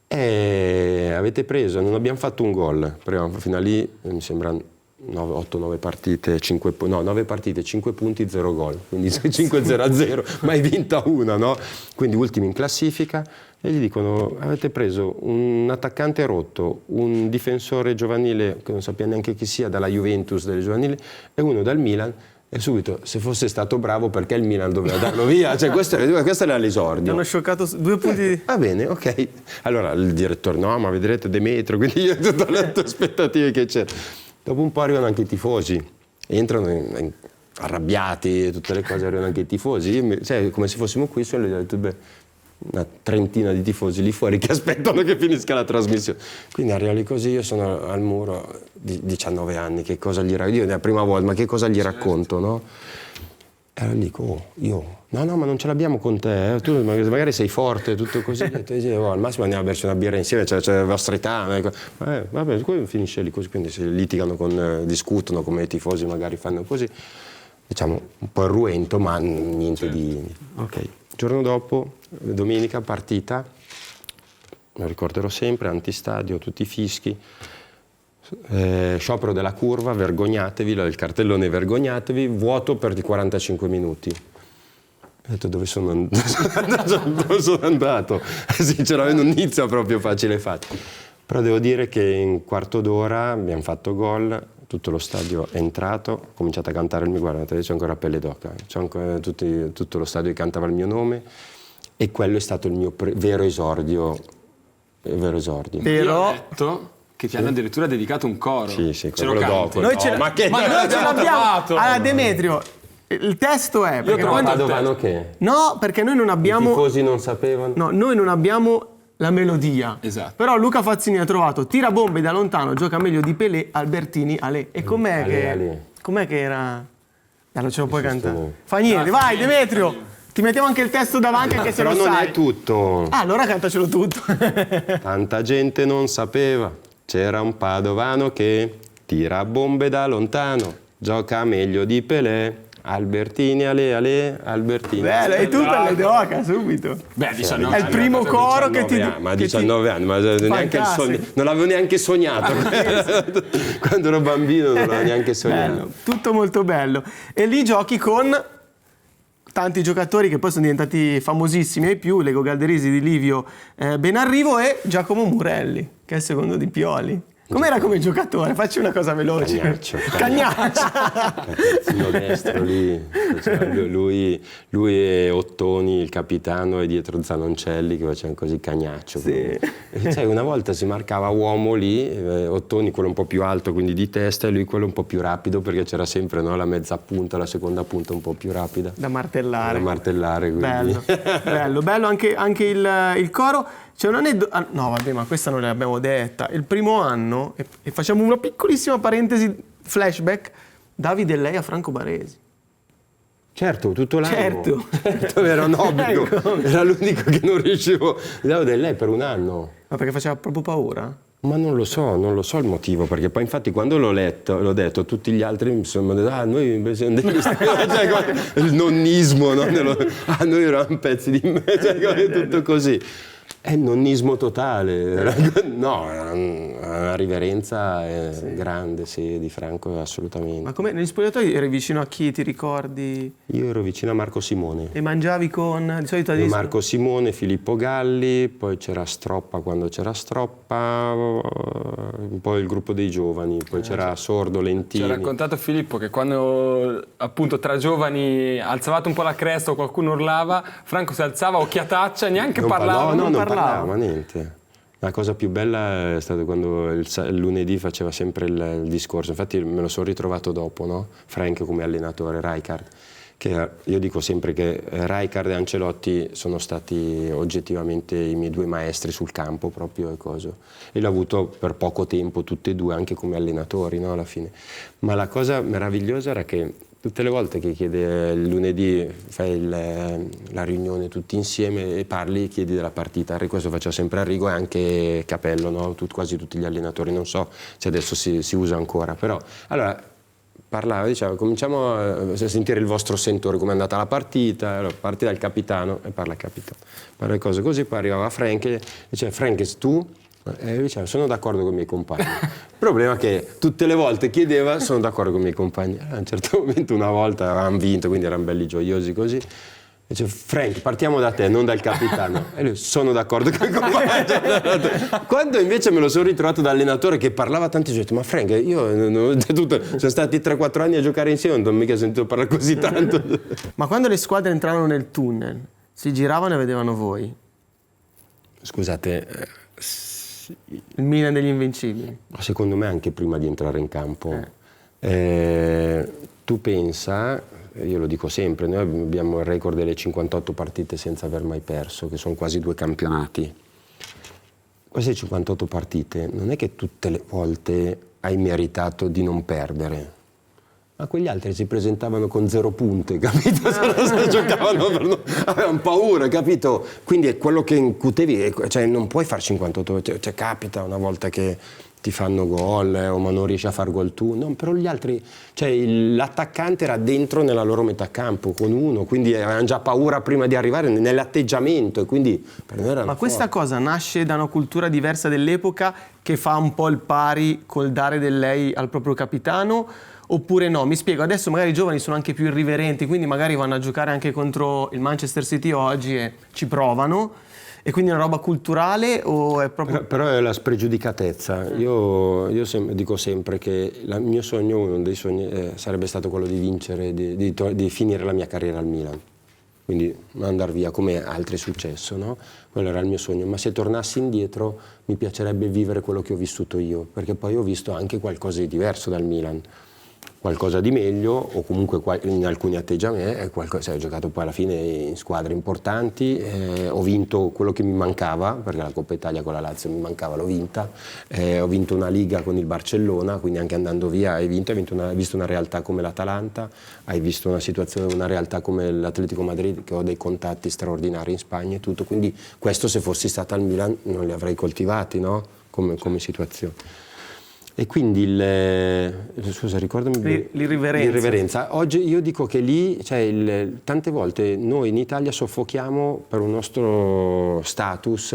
[SPEAKER 1] è avete preso, non abbiamo fatto un gol, fino a lì mi sembra 9 partite, 9 partite, 5 punti, 0 gol, quindi 5-0-0, mai vinta una, no? Quindi ultimi in classifica, e gli dicono avete preso un attaccante rotto, un difensore giovanile che non sappiamo neanche chi sia, dalla Juventus delle giovanili, e uno dal Milan. E subito, se fosse stato bravo, perché il Milan doveva darlo via? Cioè, questo era l'esordio.
[SPEAKER 2] Mi hanno scioccato 2 punti.
[SPEAKER 1] Va bene, ok. Allora il direttore, no, ma vedrete Demetrio, quindi io ho tutte le aspettative che c'era. Dopo un po' arrivano anche i tifosi, entrano arrabbiati, tutte le cose, arrivano anche i tifosi. Cioè, come se fossimo qui, sono una trentina di tifosi lì fuori che aspettano che finisca la trasmissione. Quindi arrivo lì così, io sono al muro di 19 anni, che cosa gli racconto? Io è la prima volta, ma che cosa gli racconto, no? E allora dico, no, ma non ce l'abbiamo con te, tu magari sei forte, tutto così, al massimo andiamo a berci una birra insieme, c'è la vostra età, vabbè, poi finisce lì così, quindi si litigano, discutono come i tifosi magari fanno così, diciamo un po' irruento, ma niente di... Ok, il giorno dopo, domenica, partita, lo ricorderò sempre, antistadio, tutti i fischi, sciopero della curva, vergognatevi, il cartellone vergognatevi, vuoto per 45 minuti. Ho detto dove sono andato? Sinceramente non inizia proprio facile. Però devo dire che in quarto d'ora abbiamo fatto gol, tutto lo stadio è entrato, ho cominciato a cantare il mio, guardate, c'è ancora pelle d'oca, tutto lo stadio cantava il mio nome e quello è stato il mio vero esordio.
[SPEAKER 3] Io ho letto che ti hanno addirittura dedicato un coro.
[SPEAKER 1] Sì,
[SPEAKER 3] Ce lo
[SPEAKER 1] quello
[SPEAKER 3] canti?
[SPEAKER 1] dopo.
[SPEAKER 2] Noi ce l'abbiamo. Allora, Demetrio, il testo è...
[SPEAKER 3] Io ho trovato
[SPEAKER 1] Padovano che?
[SPEAKER 2] No, perché noi non abbiamo...
[SPEAKER 1] I tifosi non sapevano?
[SPEAKER 2] No, noi non abbiamo la melodia.
[SPEAKER 3] Esatto.
[SPEAKER 2] Però Luca Fazzini ha trovato tira bombe da lontano, gioca meglio di Pelé, Albertini, Ale. E com'è che era? Non ce lo puoi cantare. Fa niente, vai Demetrio. Ti mettiamo anche il testo davanti anche se
[SPEAKER 1] però
[SPEAKER 2] lo sai.
[SPEAKER 1] non è tutto.
[SPEAKER 2] Ah, allora cantacelo tutto.
[SPEAKER 1] Tanta gente non sapeva, c'era un padovano che tira bombe da lontano, gioca meglio di Pelé. Albertini, Ale, Albertini.
[SPEAKER 2] Bello, e tu per le d'oca subito.
[SPEAKER 3] Beh, 19
[SPEAKER 2] È il primo coro che ti...
[SPEAKER 1] Ma a 19 anni, ma neanche non l'avevo neanche sognato. Quando ero bambino non l'avevo neanche sognato.
[SPEAKER 2] Bello, tutto molto bello. E lì giochi con tanti giocatori che poi sono diventati famosissimi ai più, Lego Galderisi, Di Livio, Benarrivo e Giacomo Murelli, che è il secondo di Pioli. Com'era come giocatore? Facci una cosa veloce. Cagnaccio.
[SPEAKER 1] Terzino destro lì. Lui e Ottoni, il capitano, e dietro Zanoncelli che facevano così Cagnaccio.
[SPEAKER 2] Sì.
[SPEAKER 1] Cioè, una volta si marcava uomo lì, Ottoni quello un po' più alto, quindi di testa, e lui quello un po' più rapido, perché c'era sempre, no, la mezza punta, la seconda punta un po' più rapida.
[SPEAKER 2] Da martellare.
[SPEAKER 1] Quindi.
[SPEAKER 2] Bello anche il coro. C'è un aneddoto. No, vabbè, ma questa non l'abbiamo detta. Il primo anno, e facciamo una piccolissima parentesi, flashback, Davide e lei a Franco Baresi.
[SPEAKER 1] Certo, tutto l'anno.
[SPEAKER 2] Certo.
[SPEAKER 1] Era un obbligo.
[SPEAKER 2] Ecco.
[SPEAKER 1] Era l'unico che non riuscivo. Davide e lei per un anno.
[SPEAKER 2] Ma perché faceva proprio paura?
[SPEAKER 1] Ma non lo so il motivo, perché poi infatti quando l'ho detto, tutti gli altri mi sono detto, noi invece siamo degli cioè, il nonnismo, no? Noi eravamo pezzi di me, cioè, tutto così. È il nonnismo totale, no, è una riverenza grande, sì, di Franco, assolutamente.
[SPEAKER 2] Ma come negli spogliatoi eri vicino a chi, ti ricordi?
[SPEAKER 1] Io ero vicino a Marco Simone.
[SPEAKER 2] E mangiavi con, di solito a destra?
[SPEAKER 1] Marco Simone, Filippo Galli, poi c'era Stroppa quando c'era Stroppa, un po' il gruppo dei giovani, poi c'era Sordo, Lentini.
[SPEAKER 3] Ci ha raccontato Filippo che quando appunto tra giovani alzavate un po' la cresta o qualcuno urlava, Franco si alzava, occhiataccia, neanche parlava.
[SPEAKER 1] Non parlava, ma niente. La cosa più bella è stata quando il lunedì faceva sempre il discorso, infatti me lo sono ritrovato dopo, no? Frank come allenatore, Rijkaard, che io dico sempre che Rijkaard e Ancelotti sono stati oggettivamente i miei due maestri sul campo proprio e l'ho avuto per poco tempo tutti e due anche come allenatori, no? Alla fine. Ma la cosa meravigliosa era che tutte le volte che chiede il lunedì, fai la riunione tutti insieme e parli, chiedi della partita. Questo faceva sempre Arrigo e anche Capello, no? Quasi tutti gli allenatori, non so se adesso si usa ancora, però allora parlava, diceva cominciamo a sentire il vostro sentore, come è andata la partita, allora parte dal capitano e parla il capitano, parla le cose così, poi arrivava Frank e diceva Frank tu? E diceva sono d'accordo con i miei compagni. Il problema è che tutte le volte chiedeva sono d'accordo con i miei compagni. A un certo momento una volta avevamo vinto, quindi erano belli gioiosi così. Dice Frank partiamo da te, non dal capitano. E lui sono d'accordo con i compagni. Quando invece me lo sono ritrovato da allenatore che parlava tanto, ho detto ma Frank io sono stati 3-4 anni a giocare insieme, non ho mica sentito parlare così tanto.
[SPEAKER 2] Ma quando le squadre entravano nel tunnel si giravano e vedevano voi?
[SPEAKER 1] Scusate,
[SPEAKER 2] il Milan degli Invincibili.
[SPEAKER 1] secondo me anche prima di entrare in campo. Tu pensa, io lo dico sempre, noi abbiamo il record delle 58 partite senza aver mai perso, che sono quasi 2 campionati. Queste 58 partite non è che tutte le volte hai meritato di non perdere, ma quegli altri si presentavano con 0 punti, capito? Giocavano avevano paura, capito? Quindi è quello che incutevi, cioè non puoi fare 58, cioè capita una volta che ti fanno gol o ma non riesci a far gol tu, no, però gli altri, cioè l'attaccante era dentro nella loro metà campo con uno, quindi avevano già paura prima di arrivare nell'atteggiamento e quindi per noi era
[SPEAKER 2] Ma questa cosa nasce da una cultura diversa dell'epoca che fa un po' il pari col dare del lei al proprio capitano oppure no? Mi spiego, adesso magari i giovani sono anche più irriverenti, quindi magari vanno a giocare anche contro il Manchester City oggi e ci provano, e quindi è una roba culturale o è proprio...
[SPEAKER 1] Però è la spregiudicatezza. Io dico sempre che il mio sogno, uno dei sogni, sarebbe stato quello di vincere, di finire la mia carriera al Milan. Quindi andare via come altri è successo, no? Quello era il mio sogno, ma se tornassi indietro mi piacerebbe vivere quello che ho vissuto io, perché poi ho visto anche qualcosa di diverso dal Milan, qualcosa di meglio, o comunque in alcuni atteggiamenti, ho giocato poi alla fine in squadre importanti, ho vinto quello che mi mancava, perché la Coppa Italia con la Lazio mi mancava, l'ho vinta, ho vinto una Liga con il Barcellona, quindi anche andando via hai visto una realtà come l'Atalanta, hai visto una realtà come l'Atletico Madrid, che ho dei contatti straordinari in Spagna e tutto, quindi questo se fossi stata al Milan non li avrei coltivati, no? Come situazione. E quindi scusa, ricordami l'irriverenza. Oggi io dico che lì, tante volte noi in Italia soffochiamo per un nostro status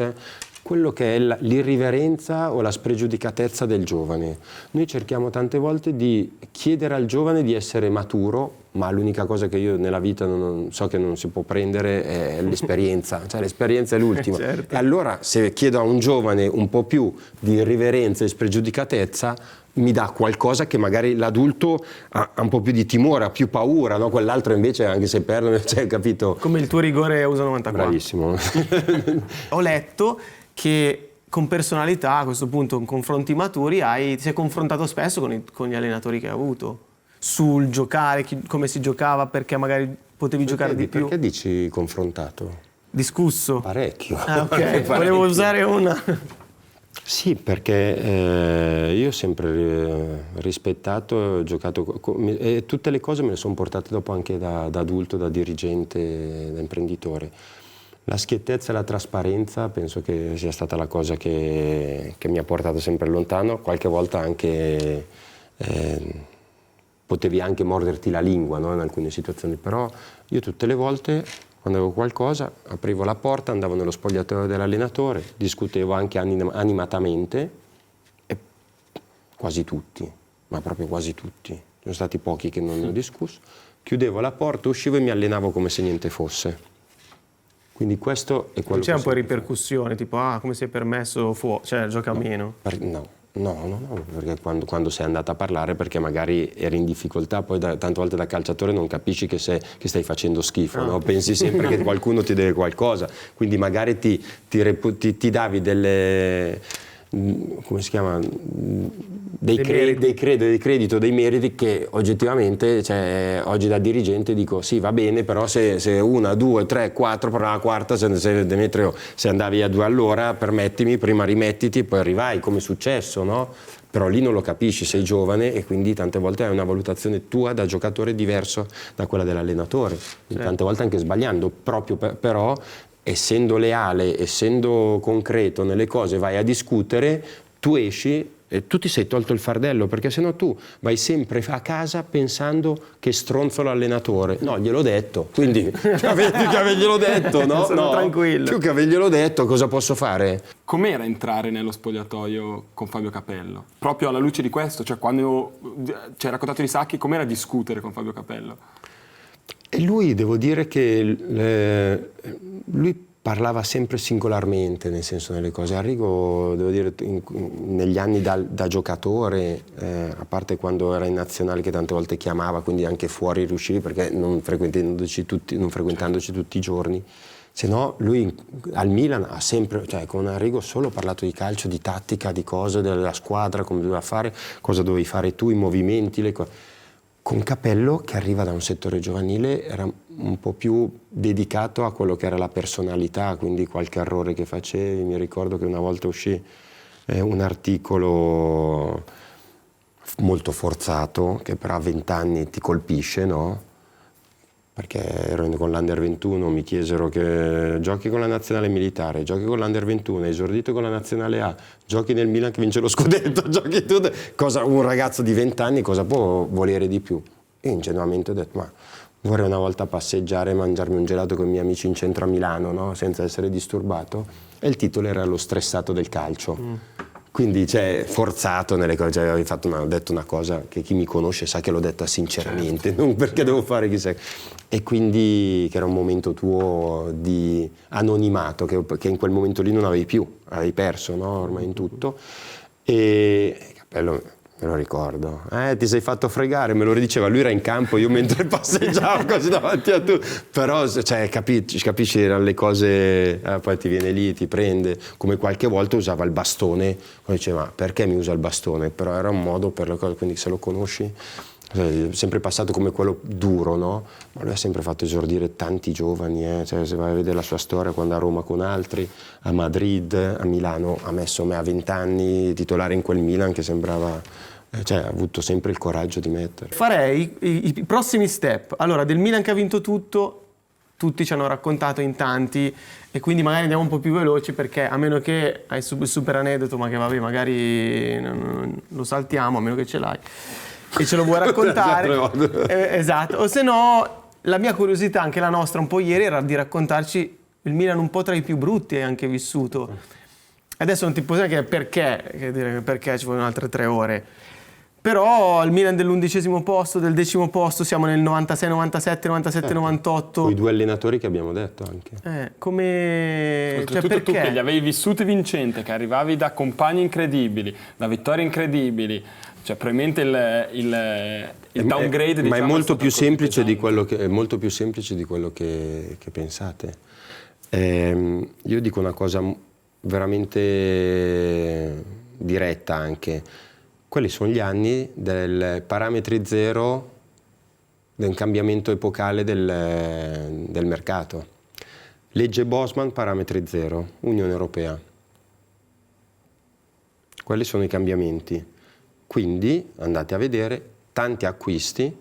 [SPEAKER 1] quello che è l'irriverenza o la spregiudicatezza del giovane. Noi cerchiamo tante volte di chiedere al giovane di essere maturo, ma l'unica cosa che io nella vita non so che non si può prendere è l'esperienza, l'esperienza è l'ultima.
[SPEAKER 2] Certo.
[SPEAKER 1] E allora se chiedo a un giovane un po' più di irriverenza e spregiudicatezza, mi dà qualcosa che magari l'adulto ha un po' più di timore, ha più paura, no? Quell'altro invece, anche se perde, capito?
[SPEAKER 2] Come il tuo rigore a USA 94.
[SPEAKER 1] Bravissimo.
[SPEAKER 2] Ho letto che con personalità, a questo punto, con confronti maturi, ti sei confrontato spesso con gli allenatori che hai avuto, sul giocare, come si giocava, perché magari potevi giocare di più.
[SPEAKER 1] Perché dici confrontato?
[SPEAKER 2] Discusso?
[SPEAKER 1] Parecchio.
[SPEAKER 2] Ah, ok, volevo usare una...
[SPEAKER 1] Sì, perché io ho sempre rispettato, giocato e tutte le cose me le sono portate dopo anche da adulto, da dirigente, da imprenditore. La schiettezza e la trasparenza penso che sia stata la cosa che mi ha portato sempre lontano. Qualche volta anche potevi anche morderti la lingua, no? In alcune situazioni, però io tutte le volte quando avevo qualcosa aprivo la porta, andavo nello spogliatoio dell'allenatore, discutevo anche animatamente, e quasi tutti, ma proprio quasi tutti, sono stati pochi che non ne ho discusso, chiudevo la porta, uscivo e mi allenavo come se niente fosse. Quindi questo è quello che...
[SPEAKER 2] C'è un po' di ripercussione, tipo, come si è permesso gioca meno?
[SPEAKER 1] No, perché quando sei andata a parlare, perché magari eri in difficoltà, poi tante volte da calciatore non capisci che stai facendo schifo, no? Pensi sempre che qualcuno ti deve qualcosa, quindi magari ti davi delle... come si chiama? Dei credito, dei meriti che oggettivamente, oggi da dirigente dico sì, va bene, però se 1, 2, 3, 4, però la quarta, se Demetrio, se andavi a 2 all'ora, permettimi, prima rimettiti e poi arrivai, come è successo, no? Però lì non lo capisci, sei giovane e quindi tante volte hai una valutazione tua da giocatore diverso da quella dell'allenatore, tante volte anche sbagliando, proprio però essendo leale, essendo concreto nelle cose, vai a discutere, tu esci e tu ti sei tolto il fardello, perché sennò tu vai sempre a casa pensando che stronzo l'allenatore. No, gliel'ho detto, quindi più che averglielo detto, no?
[SPEAKER 2] Sono tranquillo.
[SPEAKER 1] Più che averglielo detto, cosa posso fare?
[SPEAKER 3] Com'era entrare nello spogliatoio con Fabio Capello? Proprio alla luce di questo, cioè quando ci hai raccontato di Sacchi, com'era discutere con Fabio Capello?
[SPEAKER 1] E lui, devo dire che lui parlava sempre singolarmente, nel senso, nelle cose. Arrigo, devo dire, negli anni da giocatore, a parte quando era in nazionale che tante volte chiamava, quindi anche fuori riuscivi, perché non frequentandoci tutti i giorni, se no lui al Milan ha sempre, con Arrigo solo parlato di calcio, di tattica, di cose della squadra, come doveva fare, cosa dovevi fare tu, i movimenti, le cose. Con Capello, che arriva da un settore giovanile, era un po' più dedicato a quello che era la personalità, quindi qualche errore che facevi. Mi ricordo che una volta uscì un articolo molto forzato, che però a 20 anni ti colpisce, no? Perché ero con l'Under 21, mi chiesero che giochi con la nazionale militare, giochi con l'Under 21, hai esordito con la nazionale A, giochi nel Milan che vince lo scudetto, giochi tutto. Un ragazzo di 20 anni cosa può volere di più? E ingenuamente ho detto, ma vorrei una volta passeggiare e mangiarmi un gelato con i miei amici in centro a Milano, no? Senza essere disturbato. E il titolo era Lo stressato del calcio. Quindi, cioè, forzato nelle cose. Cioè, ho detto una cosa che chi mi conosce sa che l'ho detta sinceramente, non perché devo fare chissà. E quindi che era un momento tuo di anonimato, che in quel momento lì non avevi più, avevi perso, no? Ormai in tutto. E Cappello, me lo ricordo, ti sei fatto fregare, me lo ridiceva, lui era in campo, io mentre passeggiavo così davanti a tu, però cioè, capisci, erano le cose, poi ti viene lì, ti prende, come qualche volta usava il bastone, poi diceva, ma perché mi usa il bastone? Però era un modo per le cose, quindi se lo conosci, è sempre passato come quello duro, no? Ma lui ha sempre fatto esordire tanti giovani, cioè, se vai a vedere la sua storia, quando a Roma con altri, a Madrid, a Milano, ha messo me a 20 anni titolare in quel Milan che sembrava, cioè ha avuto sempre il coraggio di mettere.
[SPEAKER 2] Farei i prossimi step. Allora, del Milan che ha vinto tutto, tutti ci hanno raccontato in tanti, e quindi magari andiamo un po' più veloci, perché a meno che hai il super aneddoto, ma che vabbè, magari lo saltiamo, a meno che ce l'hai e ce lo vuoi raccontare. Esatto, o se no la mia curiosità, anche la nostra un po' ieri, era di raccontarci il Milan un po' tra i più brutti hai anche vissuto. Adesso non ti posso dire perché ci vogliono altre 3 ore, però il Milan dell'11° posto, del 10° posto, siamo nel 96, 97, 97, 98.
[SPEAKER 1] Con i 2 allenatori che abbiamo detto anche.
[SPEAKER 2] Come...
[SPEAKER 3] Oltretutto
[SPEAKER 2] perché?
[SPEAKER 3] tu che li avevi vissuti vincente, che arrivavi da compagni incredibili, da vittorie incredibili, cioè probabilmente il downgrade,
[SPEAKER 1] ma è
[SPEAKER 3] diciamo,
[SPEAKER 1] molto più semplice di
[SPEAKER 3] pesante.
[SPEAKER 1] quello è molto più semplice di quello che pensate. Io dico una cosa veramente diretta anche. Quelli sono gli anni del parametri zero, del cambiamento epocale del mercato. Legge Bosman, parametri zero, Unione Europea. Quelli sono i cambiamenti. Quindi andate a vedere tanti acquisti,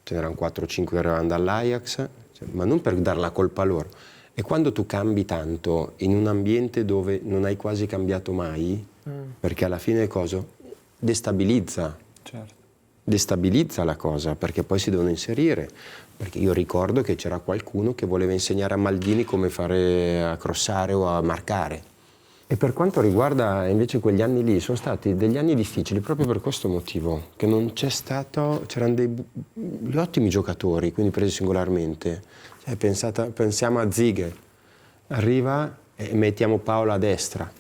[SPEAKER 1] ce n'erano 4-5 che arrivavano dall'Ajax, ma non per dar la colpa a loro. E quando tu cambi tanto in un ambiente dove non hai quasi cambiato mai, perché alla fine cosa? Destabilizza.
[SPEAKER 3] Certo.
[SPEAKER 1] Destabilizza la cosa, perché poi si devono inserire. Perché io ricordo che c'era qualcuno che voleva insegnare a Maldini come fare a crossare o a marcare. E per quanto riguarda invece quegli anni lì, sono stati degli anni difficili proprio per questo motivo, che non c'è stato, c'erano degli ottimi giocatori, quindi presi singolarmente. Cioè, pensiamo a Ziege, arriva e mettiamo Paolo a destra.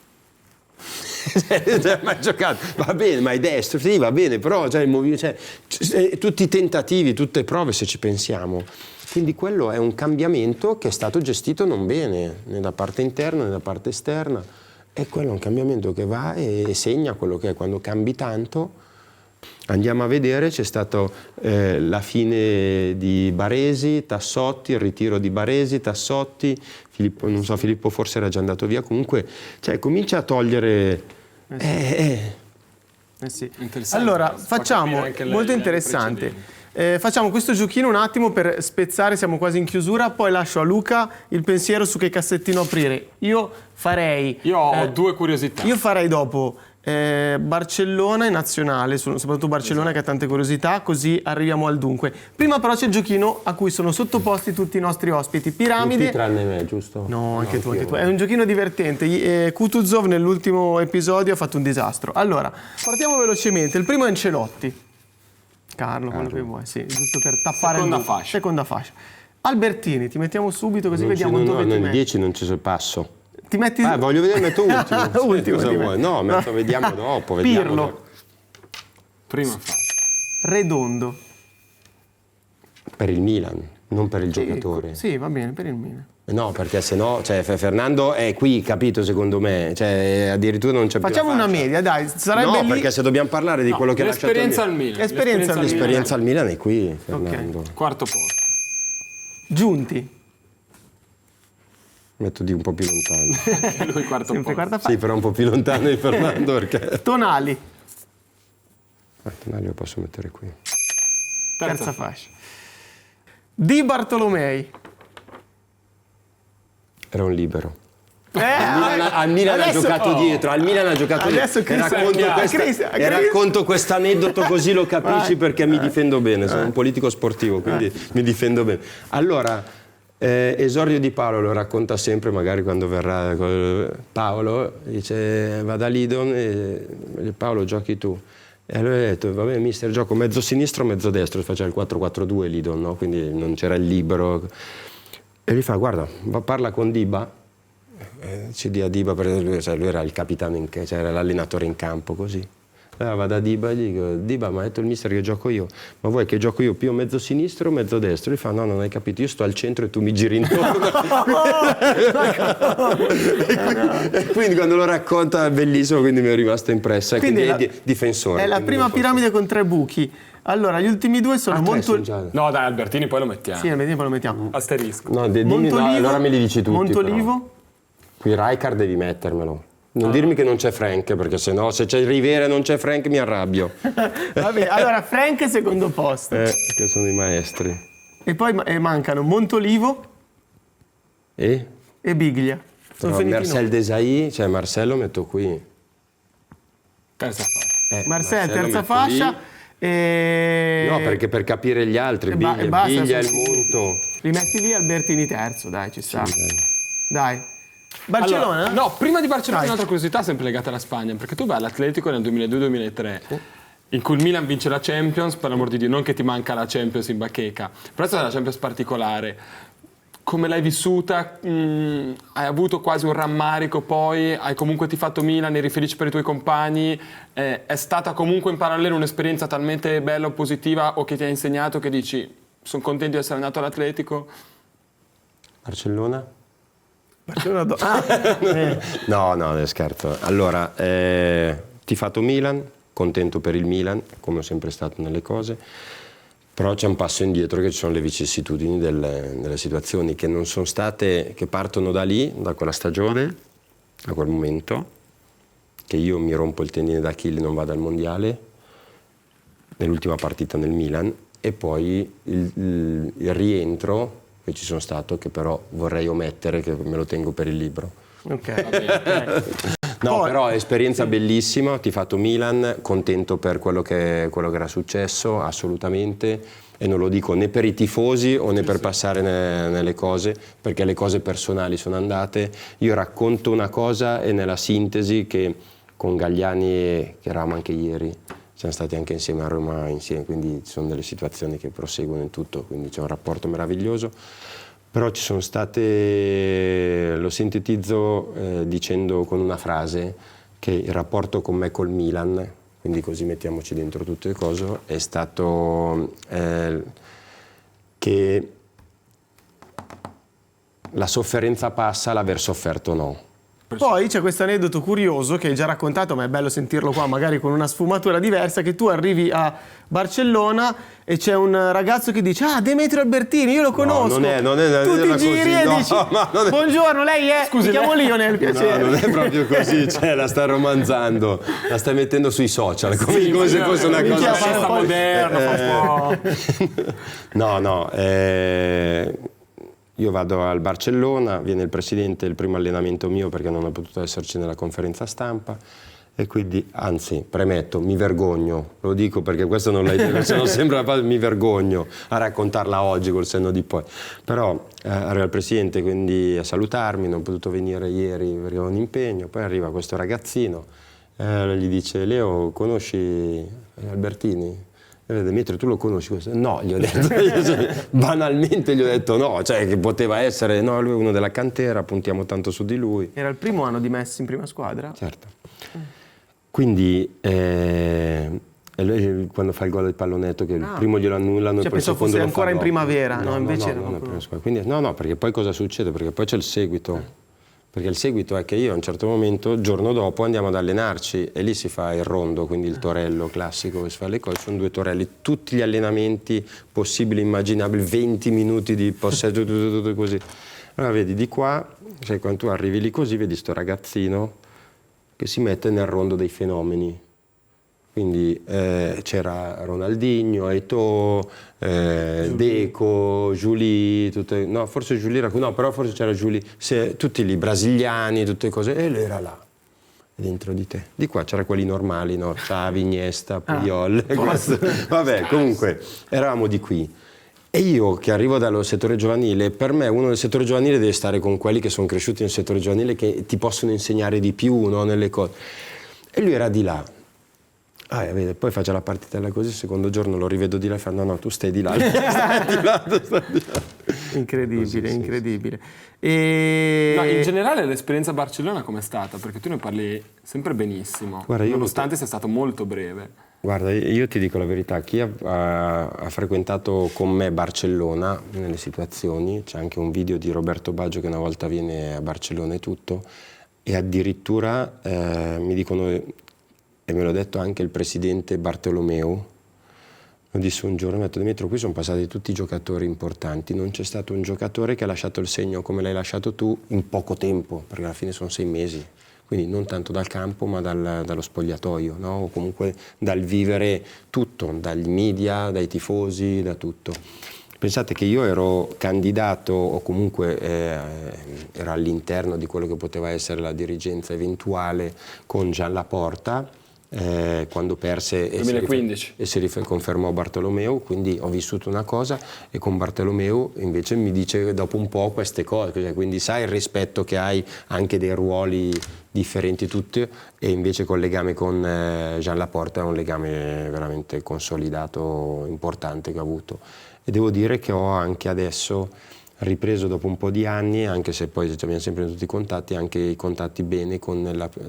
[SPEAKER 1] Mai giocato, va bene, ma è destro, sì, va bene, però tutti i tentativi, tutte le prove, se ci pensiamo. Quindi quello è un cambiamento che è stato gestito non bene, né da parte interna né da parte esterna. E quello è un cambiamento che va e segna quello che è. Quando cambi tanto, andiamo a vedere, c'è stata la fine di Baresi, Tassotti, il ritiro di Baresi, Tassotti, Filippo forse era già andato via, comunque cioè, comincia a togliere...
[SPEAKER 2] Sì.
[SPEAKER 3] Interessante.
[SPEAKER 2] Allora,
[SPEAKER 3] Si può
[SPEAKER 2] facciamo,
[SPEAKER 3] capire anche
[SPEAKER 2] molto
[SPEAKER 3] le
[SPEAKER 2] interessante. Facciamo questo giochino un attimo per spezzare, siamo quasi in chiusura, poi lascio a Luca il pensiero su che cassettino aprire. Io
[SPEAKER 3] ho 2 curiosità.
[SPEAKER 2] Io farei dopo Barcellona e Nazionale, soprattutto Barcellona che ha tante curiosità, così arriviamo al dunque. Prima però c'è il giochino a cui sono sottoposti tutti i nostri ospiti. Piramide.
[SPEAKER 1] Tutti tranne me, giusto?
[SPEAKER 2] No, anche tu. È un giochino divertente. Kutuzov nell'ultimo episodio ha fatto un disastro. Allora, partiamo velocemente. Il primo è Ancelotti. Carlo, quello che vuoi, sì, giusto per tappare seconda fascia. Albertini, ti mettiamo subito così vediamo dove ti metti.
[SPEAKER 1] Nel 10 non c'è il passo.
[SPEAKER 2] Ti metti...
[SPEAKER 1] voglio vedere, metto ultimo.
[SPEAKER 2] Ultimo,
[SPEAKER 1] cosa vuoi? No, vediamo dopo.
[SPEAKER 2] Pirlo.
[SPEAKER 3] Prima fascia.
[SPEAKER 2] Redondo.
[SPEAKER 1] Per il Milan, non per il giocatore.
[SPEAKER 2] Sì, va bene, per il Milan.
[SPEAKER 1] No, perché se no, cioè, Fernando è qui, capito, secondo me. Cioè, addirittura non c'è più.
[SPEAKER 2] Facciamo una media, dai. Sarebbe
[SPEAKER 1] perché se dobbiamo parlare di quello che ha lasciato
[SPEAKER 3] l'esperienza al Milan.
[SPEAKER 1] L'esperienza al Milan è qui, Fernando.
[SPEAKER 2] Okay.
[SPEAKER 3] Quarto posto.
[SPEAKER 2] Giunti.
[SPEAKER 1] Metto di un po' più lontano.
[SPEAKER 3] Anche lui quarto
[SPEAKER 2] Sempre
[SPEAKER 3] posto.
[SPEAKER 2] quarta
[SPEAKER 1] Sì, però un po' più lontano di Fernando perché...
[SPEAKER 2] Tonali.
[SPEAKER 1] Tonali lo posso mettere qui.
[SPEAKER 2] Terza fascia. Di Bartolomei.
[SPEAKER 1] Era un libero. Al Milan ha giocato dietro, al Milan ha giocato
[SPEAKER 2] adesso
[SPEAKER 1] dietro. E racconto questo aneddoto così lo capisci perché mi difendo bene, sono un politico sportivo, quindi mi difendo bene. Allora, Esordio di Paolo lo racconta sempre, magari quando verrà Paolo, dice vado a Lidon e Paolo giochi tu. E allora ho detto, vabbè mister, gioco mezzo sinistro, mezzo destro, faceva il 4-4-2 Lidon, no? Quindi non c'era il libero. E gli fa, guarda, parla con Diba, ci dia Diba, perché lui era il capitano, cioè era l'allenatore in campo, così. Allora vado a Diba e gli dico, Diba, mi ha detto il mister che gioco io, ma vuoi che gioco io più mezzo sinistro o mezzo destro? Lui fa, no, non hai capito, io sto al centro e tu mi giri intorno. E quindi quando lo racconta è bellissimo, quindi mi è rimasto impressa. Quindi è difensore.
[SPEAKER 2] È la prima piramide con 3 buchi. Allora, gli ultimi 2 sono
[SPEAKER 1] Montolivo.
[SPEAKER 3] No, dai, Albertini poi lo mettiamo.
[SPEAKER 2] Sì, Albertini poi lo mettiamo.
[SPEAKER 3] Asterisco.
[SPEAKER 1] No, allora me li dici tutti.
[SPEAKER 2] Montolivo?
[SPEAKER 1] Però. Qui Rijkaard devi mettermelo. Non dirmi che non c'è Frank, perché sennò se c'è Rivera e non c'è Frank mi arrabbio.
[SPEAKER 2] Vabbè, allora Frank secondo posto.
[SPEAKER 1] Che sono i maestri.
[SPEAKER 2] E poi mancano Montolivo
[SPEAKER 1] E
[SPEAKER 2] Biglia. Sono finiti
[SPEAKER 1] Marcel Desailly, cioè Marcello metto qui.
[SPEAKER 3] Terza fascia.
[SPEAKER 2] Marcel, terza
[SPEAKER 1] metto
[SPEAKER 2] fascia.
[SPEAKER 1] Lì. No, perché per capire gli altri, Biglia,
[SPEAKER 2] basta,
[SPEAKER 1] Biglia il
[SPEAKER 2] sono-
[SPEAKER 1] Monto.
[SPEAKER 2] Li metti lì, Albertini terzo, dai, ci sta. Dai. Barcellona?
[SPEAKER 3] Allora, no, prima di Barcellona
[SPEAKER 2] Dai.
[SPEAKER 3] un'altra curiosità sempre legata alla Spagna, perché tu vai all'Atletico nel 2002-2003, in cui il Milan vince la Champions, per l'amor di Dio, non che ti manca la Champions in bacheca, però è stata una Champions particolare. Come l'hai vissuta? Hai avuto quasi un rammarico poi? Hai comunque tifato Milan, eri felice per i tuoi compagni? È stata comunque in parallelo un'esperienza talmente bella o positiva o che ti ha insegnato che dici sono contento di essere andato all'Atletico?
[SPEAKER 1] Barcellona?
[SPEAKER 2] Barcellona
[SPEAKER 1] No, scherzo. Allora, tifato Milan, contento per il Milan, come ho sempre stato nelle cose, però c'è un passo indietro, che ci sono le vicissitudini delle situazioni che non sono state, che partono da lì, da quella stagione, da quel momento, che io mi rompo il tendine d'Achille e non vado al mondiale, nell'ultima partita nel Milan, e poi il rientro che ci sono stato, che però vorrei omettere, che me lo tengo per il libro.
[SPEAKER 2] Ok.
[SPEAKER 1] No,
[SPEAKER 2] Poi-
[SPEAKER 1] però esperienza bellissima, ho tifato Milan, contento per quello che era successo, assolutamente, e non lo dico né per i tifosi o né per passare nelle cose, perché le cose personali sono andate. Io racconto una cosa e nella sintesi che con Galliani, che eravamo anche ieri, siamo stati anche insieme a Roma insieme, quindi ci sono delle situazioni che proseguono in tutto, quindi c'è un rapporto meraviglioso. Però ci sono state, lo sintetizzo dicendo con una frase, che il rapporto con me col Milan, quindi così mettiamoci dentro tutte le cose, è stato che la sofferenza passa, l'aver sofferto no.
[SPEAKER 2] Poi c'è questo aneddoto curioso che hai già raccontato, ma è bello sentirlo qua, magari con una sfumatura diversa, che tu arrivi a Barcellona e c'è un ragazzo che dice Demetrio Albertini, io lo conosco.
[SPEAKER 1] non è
[SPEAKER 2] tu ti
[SPEAKER 1] così,
[SPEAKER 2] giri e
[SPEAKER 1] no,
[SPEAKER 2] dici
[SPEAKER 1] ma non è-
[SPEAKER 2] buongiorno, lei è?
[SPEAKER 3] Scusi,
[SPEAKER 2] mi chiamo Lionel, piacere.
[SPEAKER 1] No, non è proprio così, cioè la sta romanzando, la stai mettendo sui social, come se fosse una
[SPEAKER 2] minchia,
[SPEAKER 1] cosa...
[SPEAKER 2] fa-
[SPEAKER 3] moderna, fa un po'.
[SPEAKER 1] No, io vado al Barcellona, viene il presidente, il primo allenamento mio perché non ho potuto esserci nella conferenza stampa, e quindi, anzi, premetto, mi vergogno, lo dico perché questo non l'hai detto, se no sembra, mi vergogno a raccontarla oggi col senno di poi, però arriva il presidente quindi a salutarmi, non ho potuto venire ieri perché avevo un impegno, poi arriva questo ragazzino, gli dice Leo, conosci Albertini? Demetrio, tu lo conosci questo? No, gli ho detto, banalmente gli ho detto no, cioè che poteva essere, no, lui è uno della cantera, puntiamo tanto su di lui.
[SPEAKER 2] Era il primo anno di Messi in prima squadra?
[SPEAKER 1] Certo. Quindi e lui, quando fa il gol del pallonetto, che il primo glielo annullano e
[SPEAKER 2] Cioè,
[SPEAKER 1] poi il
[SPEAKER 2] pensavo
[SPEAKER 1] secondo
[SPEAKER 2] fosse
[SPEAKER 1] lo
[SPEAKER 2] ancora
[SPEAKER 1] fa
[SPEAKER 2] in
[SPEAKER 1] dopo.
[SPEAKER 2] primavera, no, invece era
[SPEAKER 1] no,
[SPEAKER 2] proprio-
[SPEAKER 1] prima squadra. Quindi, no, perché poi cosa succede? Perché poi c'è il seguito. Perché il seguito è che io a un certo momento, il giorno dopo, andiamo ad allenarci e lì si fa il rondo, quindi il torello classico, si fa le cose, sono 2 torelli, tutti gli allenamenti possibili, immaginabili, 20 minuti di possesso, tutto così. Allora vedi di qua, cioè, quando tu arrivi lì così, vedi sto ragazzino che si mette nel rondo dei fenomeni. Quindi c'era Ronaldinho, Eto'o, Deco, Juli, no, forse Juli era, no, però forse c'era Juli, tutti lì, brasiliani, tutte cose, e lui era là, dentro di te. Di qua c'era quelli normali, no? Xavi, Iniesta, Puyol, vabbè, comunque, eravamo di qui. E io che arrivo dallo settore giovanile, per me uno del settore giovanile deve stare con quelli che sono cresciuti nel settore giovanile, che ti possono insegnare di più, no, nelle cose. E lui era di là. Vede, poi faccio la partitella così, il secondo giorno lo rivedo di là e fa no, tu stai di là, stai di là, stai di là.
[SPEAKER 2] Incredibile,
[SPEAKER 1] Così, sì,
[SPEAKER 2] incredibile. E...
[SPEAKER 3] No, in generale l'esperienza a Barcellona com'è stata? Perché tu ne parli sempre benissimo,
[SPEAKER 1] Guarda,
[SPEAKER 3] nonostante sia stato molto breve.
[SPEAKER 1] Guarda, io ti dico la verità, chi ha frequentato con me Barcellona nelle situazioni, c'è anche un video di Roberto Baggio che una volta viene a Barcellona e tutto, e addirittura mi dicono, e me l'ha detto anche il presidente Bartolomeu, lo disse un giorno, mi ha detto Demetrio, qui sono passati tutti i giocatori importanti, non c'è stato un giocatore che ha lasciato il segno come l'hai lasciato tu in poco tempo, perché alla fine sono 6 mesi. Quindi non tanto dal campo ma dallo spogliatoio, no? O comunque dal vivere tutto, dagli media, dai tifosi, da tutto. Pensate che io ero candidato o comunque ero all'interno di quello che poteva essere la dirigenza eventuale con Gian Laporta, quando perse
[SPEAKER 3] 2015.
[SPEAKER 1] e si riconfermò Bartolomeu, quindi ho vissuto una cosa e con Bartolomeu invece mi dice dopo un po' queste cose, quindi sai il rispetto che hai anche dei ruoli differenti tutti, e invece col legame con Gian Laporta è un legame veramente consolidato, importante che ho avuto, e devo dire che ho anche adesso ripreso dopo un po' di anni, anche se poi abbiamo sempre tutti i contatti, anche i contatti bene con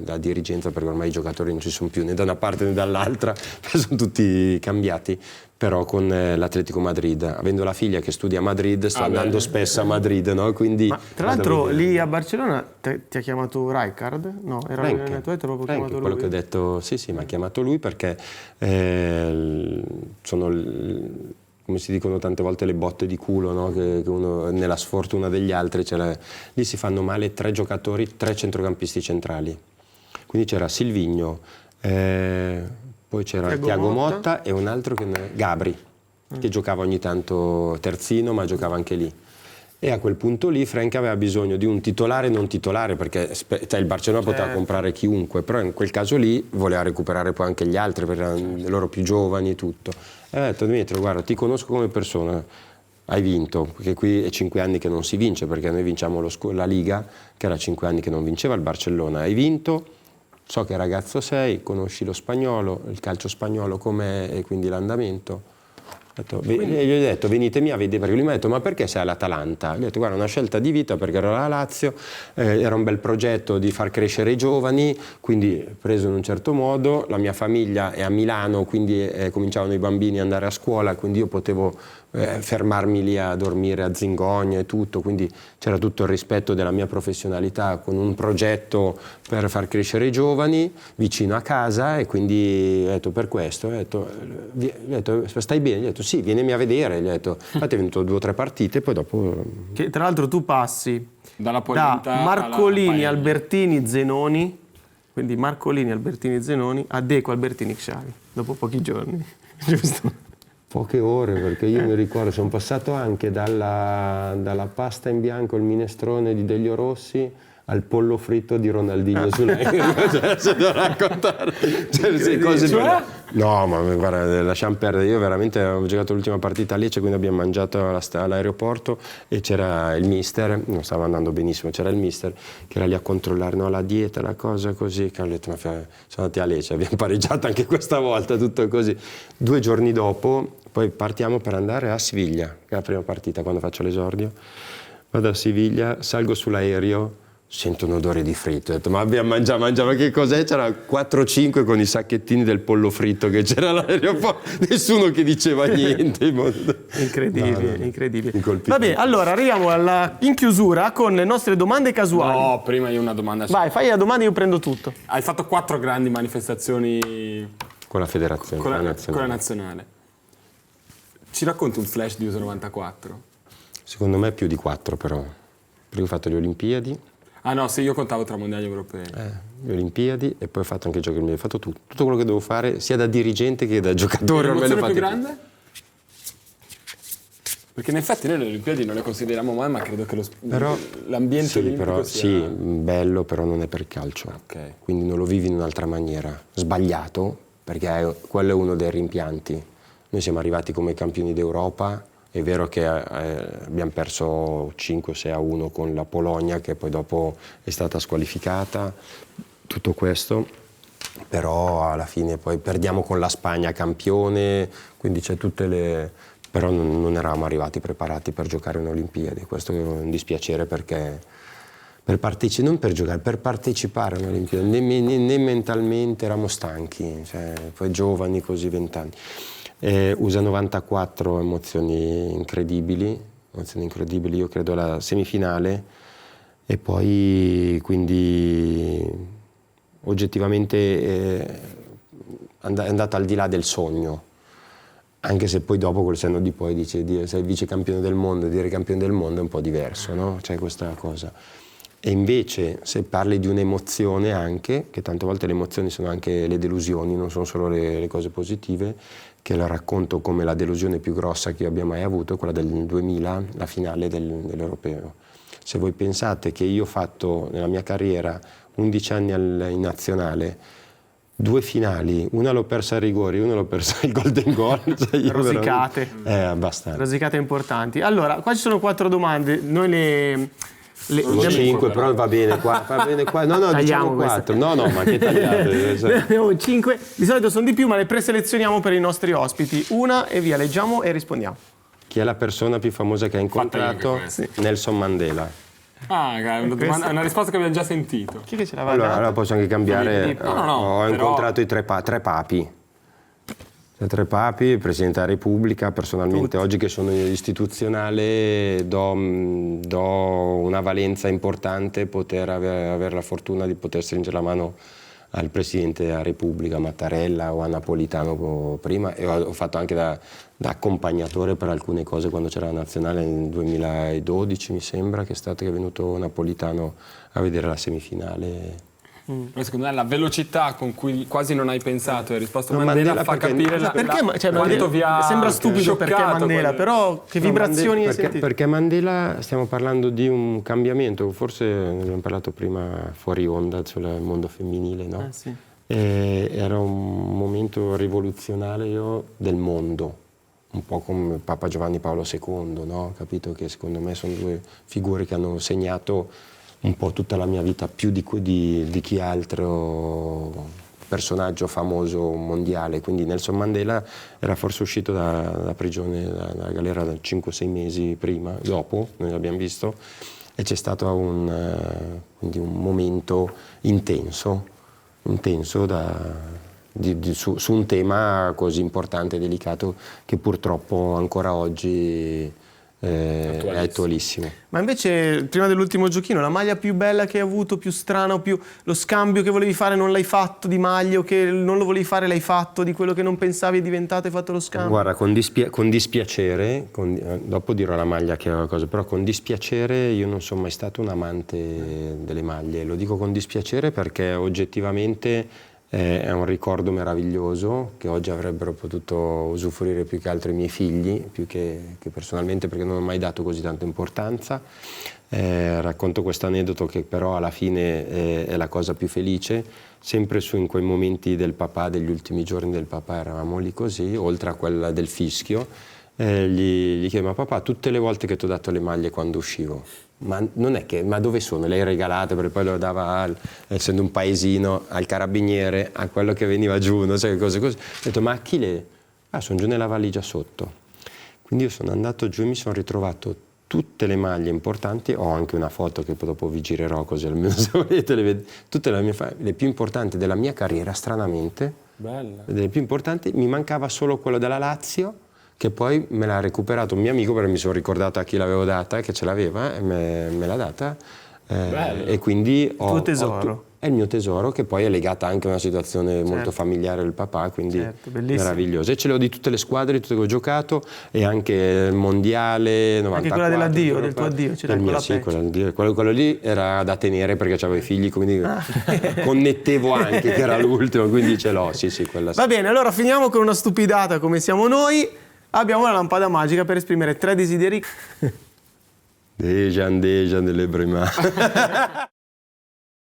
[SPEAKER 1] la dirigenza, perché ormai i giocatori non ci sono più né da una parte né dall'altra, sono tutti cambiati, però con l'Atletico Madrid, avendo la figlia che studia a Madrid, sto andando spesso a Madrid, no? Quindi,
[SPEAKER 2] ma tra l'altro lì a Barcellona ti ha chiamato Rijkaard? No, era
[SPEAKER 1] Renke,
[SPEAKER 2] proprio chiamato lui.
[SPEAKER 1] quello che ho detto, sì, mi ha chiamato lui perché sono come si dicono tante volte le botte di culo, no? Che uno nella sfortuna degli altri, lì si fanno male 3 giocatori, 3 centrocampisti centrali, quindi c'era Silvinho, poi c'era Thiago Motta e un altro Gabri, che giocava ogni tanto terzino ma giocava anche lì. E a quel punto lì Frank aveva bisogno di un titolare non titolare, perché il Barcellona poteva comprare chiunque, però in quel caso lì voleva recuperare poi anche gli altri, perché erano loro più giovani e tutto. E ha detto Demetrio, guarda, ti conosco come persona, hai vinto, perché qui è 5 anni che non si vince, perché noi vinciamo la Liga, che era 5 anni che non vinceva il Barcellona, hai vinto, so che ragazzo sei, conosci lo spagnolo, il calcio spagnolo com'è e quindi l'andamento. Gli ho detto venitemi a vedere, perché lui mi ha detto ma perché sei all'Atalanta? Gli ho detto guarda, una scelta di vita, perché ero alla Lazio, era un bel progetto di far crescere i giovani, quindi preso in un certo modo, la mia famiglia è a Milano, quindi cominciavano i bambini ad andare a scuola, quindi io potevo fermarmi lì a dormire a Zingonia e tutto, quindi c'era tutto il rispetto della mia professionalità, con un progetto per far crescere i giovani vicino a casa, e quindi ho detto per questo, gli ho detto stai bene? Gli ho detto sì, vienimi a vedere, gli ho detto infatti è venuto 2 o 3 partite, poi dopo...
[SPEAKER 2] Che tra l'altro tu passi
[SPEAKER 3] Dalla
[SPEAKER 2] da
[SPEAKER 3] polenta
[SPEAKER 2] Marcolini,
[SPEAKER 3] alla
[SPEAKER 2] Albertini, Zenoni, quindi Marcolini, Albertini, Zenoni, a Deco, Albertini, Xavi, dopo pochi giorni, giusto?
[SPEAKER 1] Poche ore, perché io mi ricordo, sono passato anche dalla pasta in bianco, il minestrone di Delio Rossi, al pollo fritto di Ronaldinho sull'aereo, se devo raccontare. No, ma guarda, lasciamo perdere. Io veramente avevo giocato l'ultima partita a Lecce, quindi abbiamo mangiato all'aeroporto e c'era il mister, non stava andando benissimo, c'era il mister che era lì a controllare, no, la dieta, la cosa così, che ho detto ma sono andati a Lecce, abbiamo pareggiato anche questa volta, tutto così. 2 giorni dopo poi partiamo per andare a Siviglia, che è la prima partita quando faccio l'esordio. Vado a Siviglia, salgo sull'aereo, sento un odore di fritto, ho detto ma abbiamo mangiato, ma che cos'è? C'era 4-5 con i sacchettini del pollo fritto che c'era all'aeroporto, nessuno che diceva niente.
[SPEAKER 2] Incredibile, incredibile.
[SPEAKER 1] Vabbè,
[SPEAKER 2] allora arriviamo in chiusura con le nostre domande casuali.
[SPEAKER 3] No, prima io una domanda.
[SPEAKER 2] Vai, fai la domanda e io prendo tutto.
[SPEAKER 3] Hai fatto 4 grandi manifestazioni
[SPEAKER 1] con la federazione,
[SPEAKER 3] con la nazionale. Ci racconti un flash di USA 94?
[SPEAKER 1] Secondo me più di 4 però. Prima ho fatto le Olimpiadi.
[SPEAKER 3] Ah no, se io contavo 3 mondiali europei.
[SPEAKER 1] Le Olimpiadi e poi ho fatto anche i giochi olimpiadi. Ho fatto tutto quello che devo fare, sia da dirigente che da giocatore.
[SPEAKER 3] L'emozione più grande? Perché in effetti noi le Olimpiadi non le consideriamo mai, ma credo che l'ambiente
[SPEAKER 1] sì,
[SPEAKER 3] olimpico
[SPEAKER 1] però,
[SPEAKER 3] sia...
[SPEAKER 1] Sì, bello, però non è per il calcio.
[SPEAKER 3] Okay.
[SPEAKER 1] Quindi non lo vivi in un'altra maniera. Sbagliato, perché quello è uno dei rimpianti. Noi siamo arrivati come campioni d'Europa È vero che abbiamo perso 5-6-1 con la Polonia, che poi dopo è stata squalificata, tutto questo, però alla fine poi perdiamo con la Spagna campione, quindi c'è tutte le... però non eravamo arrivati preparati per giocare in Olimpiadi, questo è un dispiacere perché non per giocare, per partecipare alle Olimpiadi, né mentalmente eravamo stanchi, cioè, poi giovani così, 20 anni. USA 94, emozioni incredibili, io credo alla semifinale, e poi quindi oggettivamente è andata al di là del sogno, anche se poi dopo col senno di poi dice sei vice campione del mondo, dire campione del mondo è un po' diverso, no? C'è questa cosa. E invece se parli di un'emozione anche, che tante volte le emozioni sono anche le delusioni, non sono solo le cose positive, che la racconto come la delusione più grossa che io abbia mai avuto, quella del 2000, la finale dell'Europeo. Se voi pensate che io ho fatto nella mia carriera 11 anni in nazionale, 2 finali, una l'ho persa a rigori, una l'ho persa il golden goal. Cioè
[SPEAKER 2] Rosicate.
[SPEAKER 1] Abbastanza.
[SPEAKER 2] Rosicate importanti. Allora, qua ci sono 4 domande, noi le
[SPEAKER 1] 5, però va bene qua. No, diciamo 4. No, ma che tagliate?
[SPEAKER 2] Ne abbiamo 5, di solito sono di più, ma le preselezioniamo per i nostri ospiti. Una e via, leggiamo e rispondiamo.
[SPEAKER 1] Chi è la persona più famosa che ha incontrato? Nelson Mandela.
[SPEAKER 3] Ah, è una risposta che abbiamo già sentito.
[SPEAKER 2] Chi che ce l'aveva data?
[SPEAKER 1] Allora posso anche cambiare. Ho incontrato i 3 papi. I 3 papi, il Presidente della Repubblica, personalmente oggi che sono istituzionale do una valenza importante poter avere la fortuna di poter stringere la mano al Presidente della Repubblica, Mattarella o a Napolitano prima, e ho fatto anche da accompagnatore per alcune cose quando c'era la nazionale nel 2012 mi sembra che è venuto Napolitano a vedere la semifinale.
[SPEAKER 3] Secondo me la velocità con cui quasi non hai pensato e hai risposto
[SPEAKER 1] No,
[SPEAKER 3] Mandela fa capire quanto vi ha
[SPEAKER 2] sembra stupido perché Mandela, però che vibrazioni hai sentito?
[SPEAKER 1] Perché Mandela, stiamo parlando di un cambiamento, forse ne abbiamo parlato prima fuori onda sul mondo femminile, no?
[SPEAKER 2] Sì.
[SPEAKER 1] Era un momento rivoluzionario del mondo, un po' come Papa Giovanni Paolo II, no? Capito che secondo me sono 2 figure che hanno segnato un po' tutta la mia vita, più di chi altro personaggio famoso mondiale. Quindi Nelson Mandela era forse uscito dalla prigione, dalla galera 5-6 mesi prima, dopo, noi l'abbiamo visto, e c'è stato quindi un momento intenso su un tema così importante e delicato che purtroppo ancora oggi è attualissimo.
[SPEAKER 2] Ma invece, prima dell'ultimo giochino, la maglia più bella che hai avuto, più strana, o più lo scambio che volevi fare non l'hai fatto di maglia, o che non lo volevi fare l'hai fatto, di quello che non pensavi è diventato e hai fatto lo scambio?
[SPEAKER 1] Guarda, con dispiacere, dopo dirò la maglia che è una cosa, però con dispiacere io non sono mai stato un amante delle maglie, lo dico con dispiacere perché oggettivamente è un ricordo meraviglioso che oggi avrebbero potuto usufruire più che altro i miei figli, più che personalmente, perché non ho mai dato così tanta importanza. Racconto questo aneddoto che però alla fine è la cosa più felice. Sempre in quei momenti del papà, degli ultimi giorni del papà, eravamo lì così, oltre a quella del fischio, gli chiedo: ma papà, tutte le volte che ti ho dato le maglie quando uscivo, ma dove sono? Le hai regalate? Perché poi lo dava, essendo un paesino, al carabiniere, a quello che veniva giù, non so, cose così. Ho detto: ma a chi le... sono giù nella valigia sotto. Quindi io sono andato giù e mi sono ritrovato tutte le maglie importanti, ho anche una foto che poi dopo vi girerò così almeno se volete le vedete, tutte le più importanti della mia carriera, stranamente.
[SPEAKER 3] Bella.
[SPEAKER 1] Delle più importanti, mi mancava solo quello della Lazio, che poi me l'ha recuperato un mio amico perché mi sono ricordato a chi l'avevo data, che ce l'aveva, e me l'ha data. E quindi
[SPEAKER 2] il tuo tesoro.
[SPEAKER 1] È il mio tesoro, che poi è legata anche a una situazione molto familiare del papà, quindi meraviglioso. E ce l'ho di tutte le squadre, di tutte che ho giocato, e anche il mondiale 94. Anche
[SPEAKER 2] quella dell'addio, del tuo addio, ce l'hai ancora peggio.
[SPEAKER 1] Quello lì era da tenere perché avevo i figli, quindi connettevo anche che era l'ultimo, quindi ce l'ho, sì, quella sì.
[SPEAKER 2] Va bene, allora finiamo con una stupidata come siamo noi. Abbiamo la lampada magica per esprimere 3 desideri.
[SPEAKER 1] Dejan delle brema.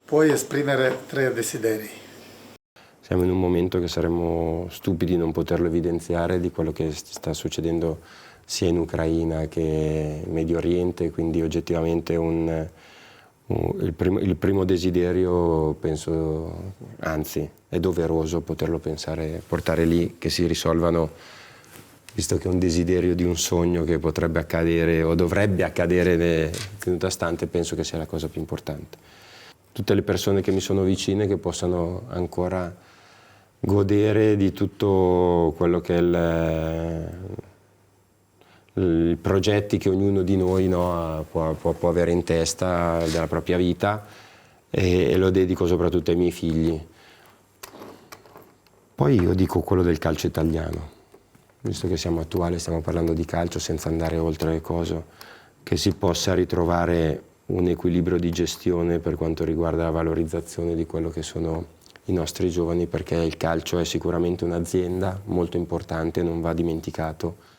[SPEAKER 4] Puoi esprimere 3 desideri.
[SPEAKER 1] Siamo in un momento che saremmo stupidi non poterlo evidenziare di quello che sta succedendo sia in Ucraina che in Medio Oriente, quindi oggettivamente il primo desiderio, penso, anzi è doveroso poterlo pensare, portare lì, che si risolvano, visto che è un desiderio di un sogno che potrebbe accadere o dovrebbe accadere tenuta stante, penso che sia la cosa più importante. Tutte le persone che mi sono vicine che possano ancora godere di tutto quello che è i progetti che ognuno di noi, no, può avere in testa della propria vita, e lo dedico soprattutto ai miei figli. Poi io dico quello del calcio italiano, visto che siamo attuali, stiamo parlando di calcio senza andare oltre le cose, che si possa ritrovare un equilibrio di gestione per quanto riguarda la valorizzazione di quello che sono i nostri giovani, perché il calcio è sicuramente un'azienda molto importante, non va dimenticato.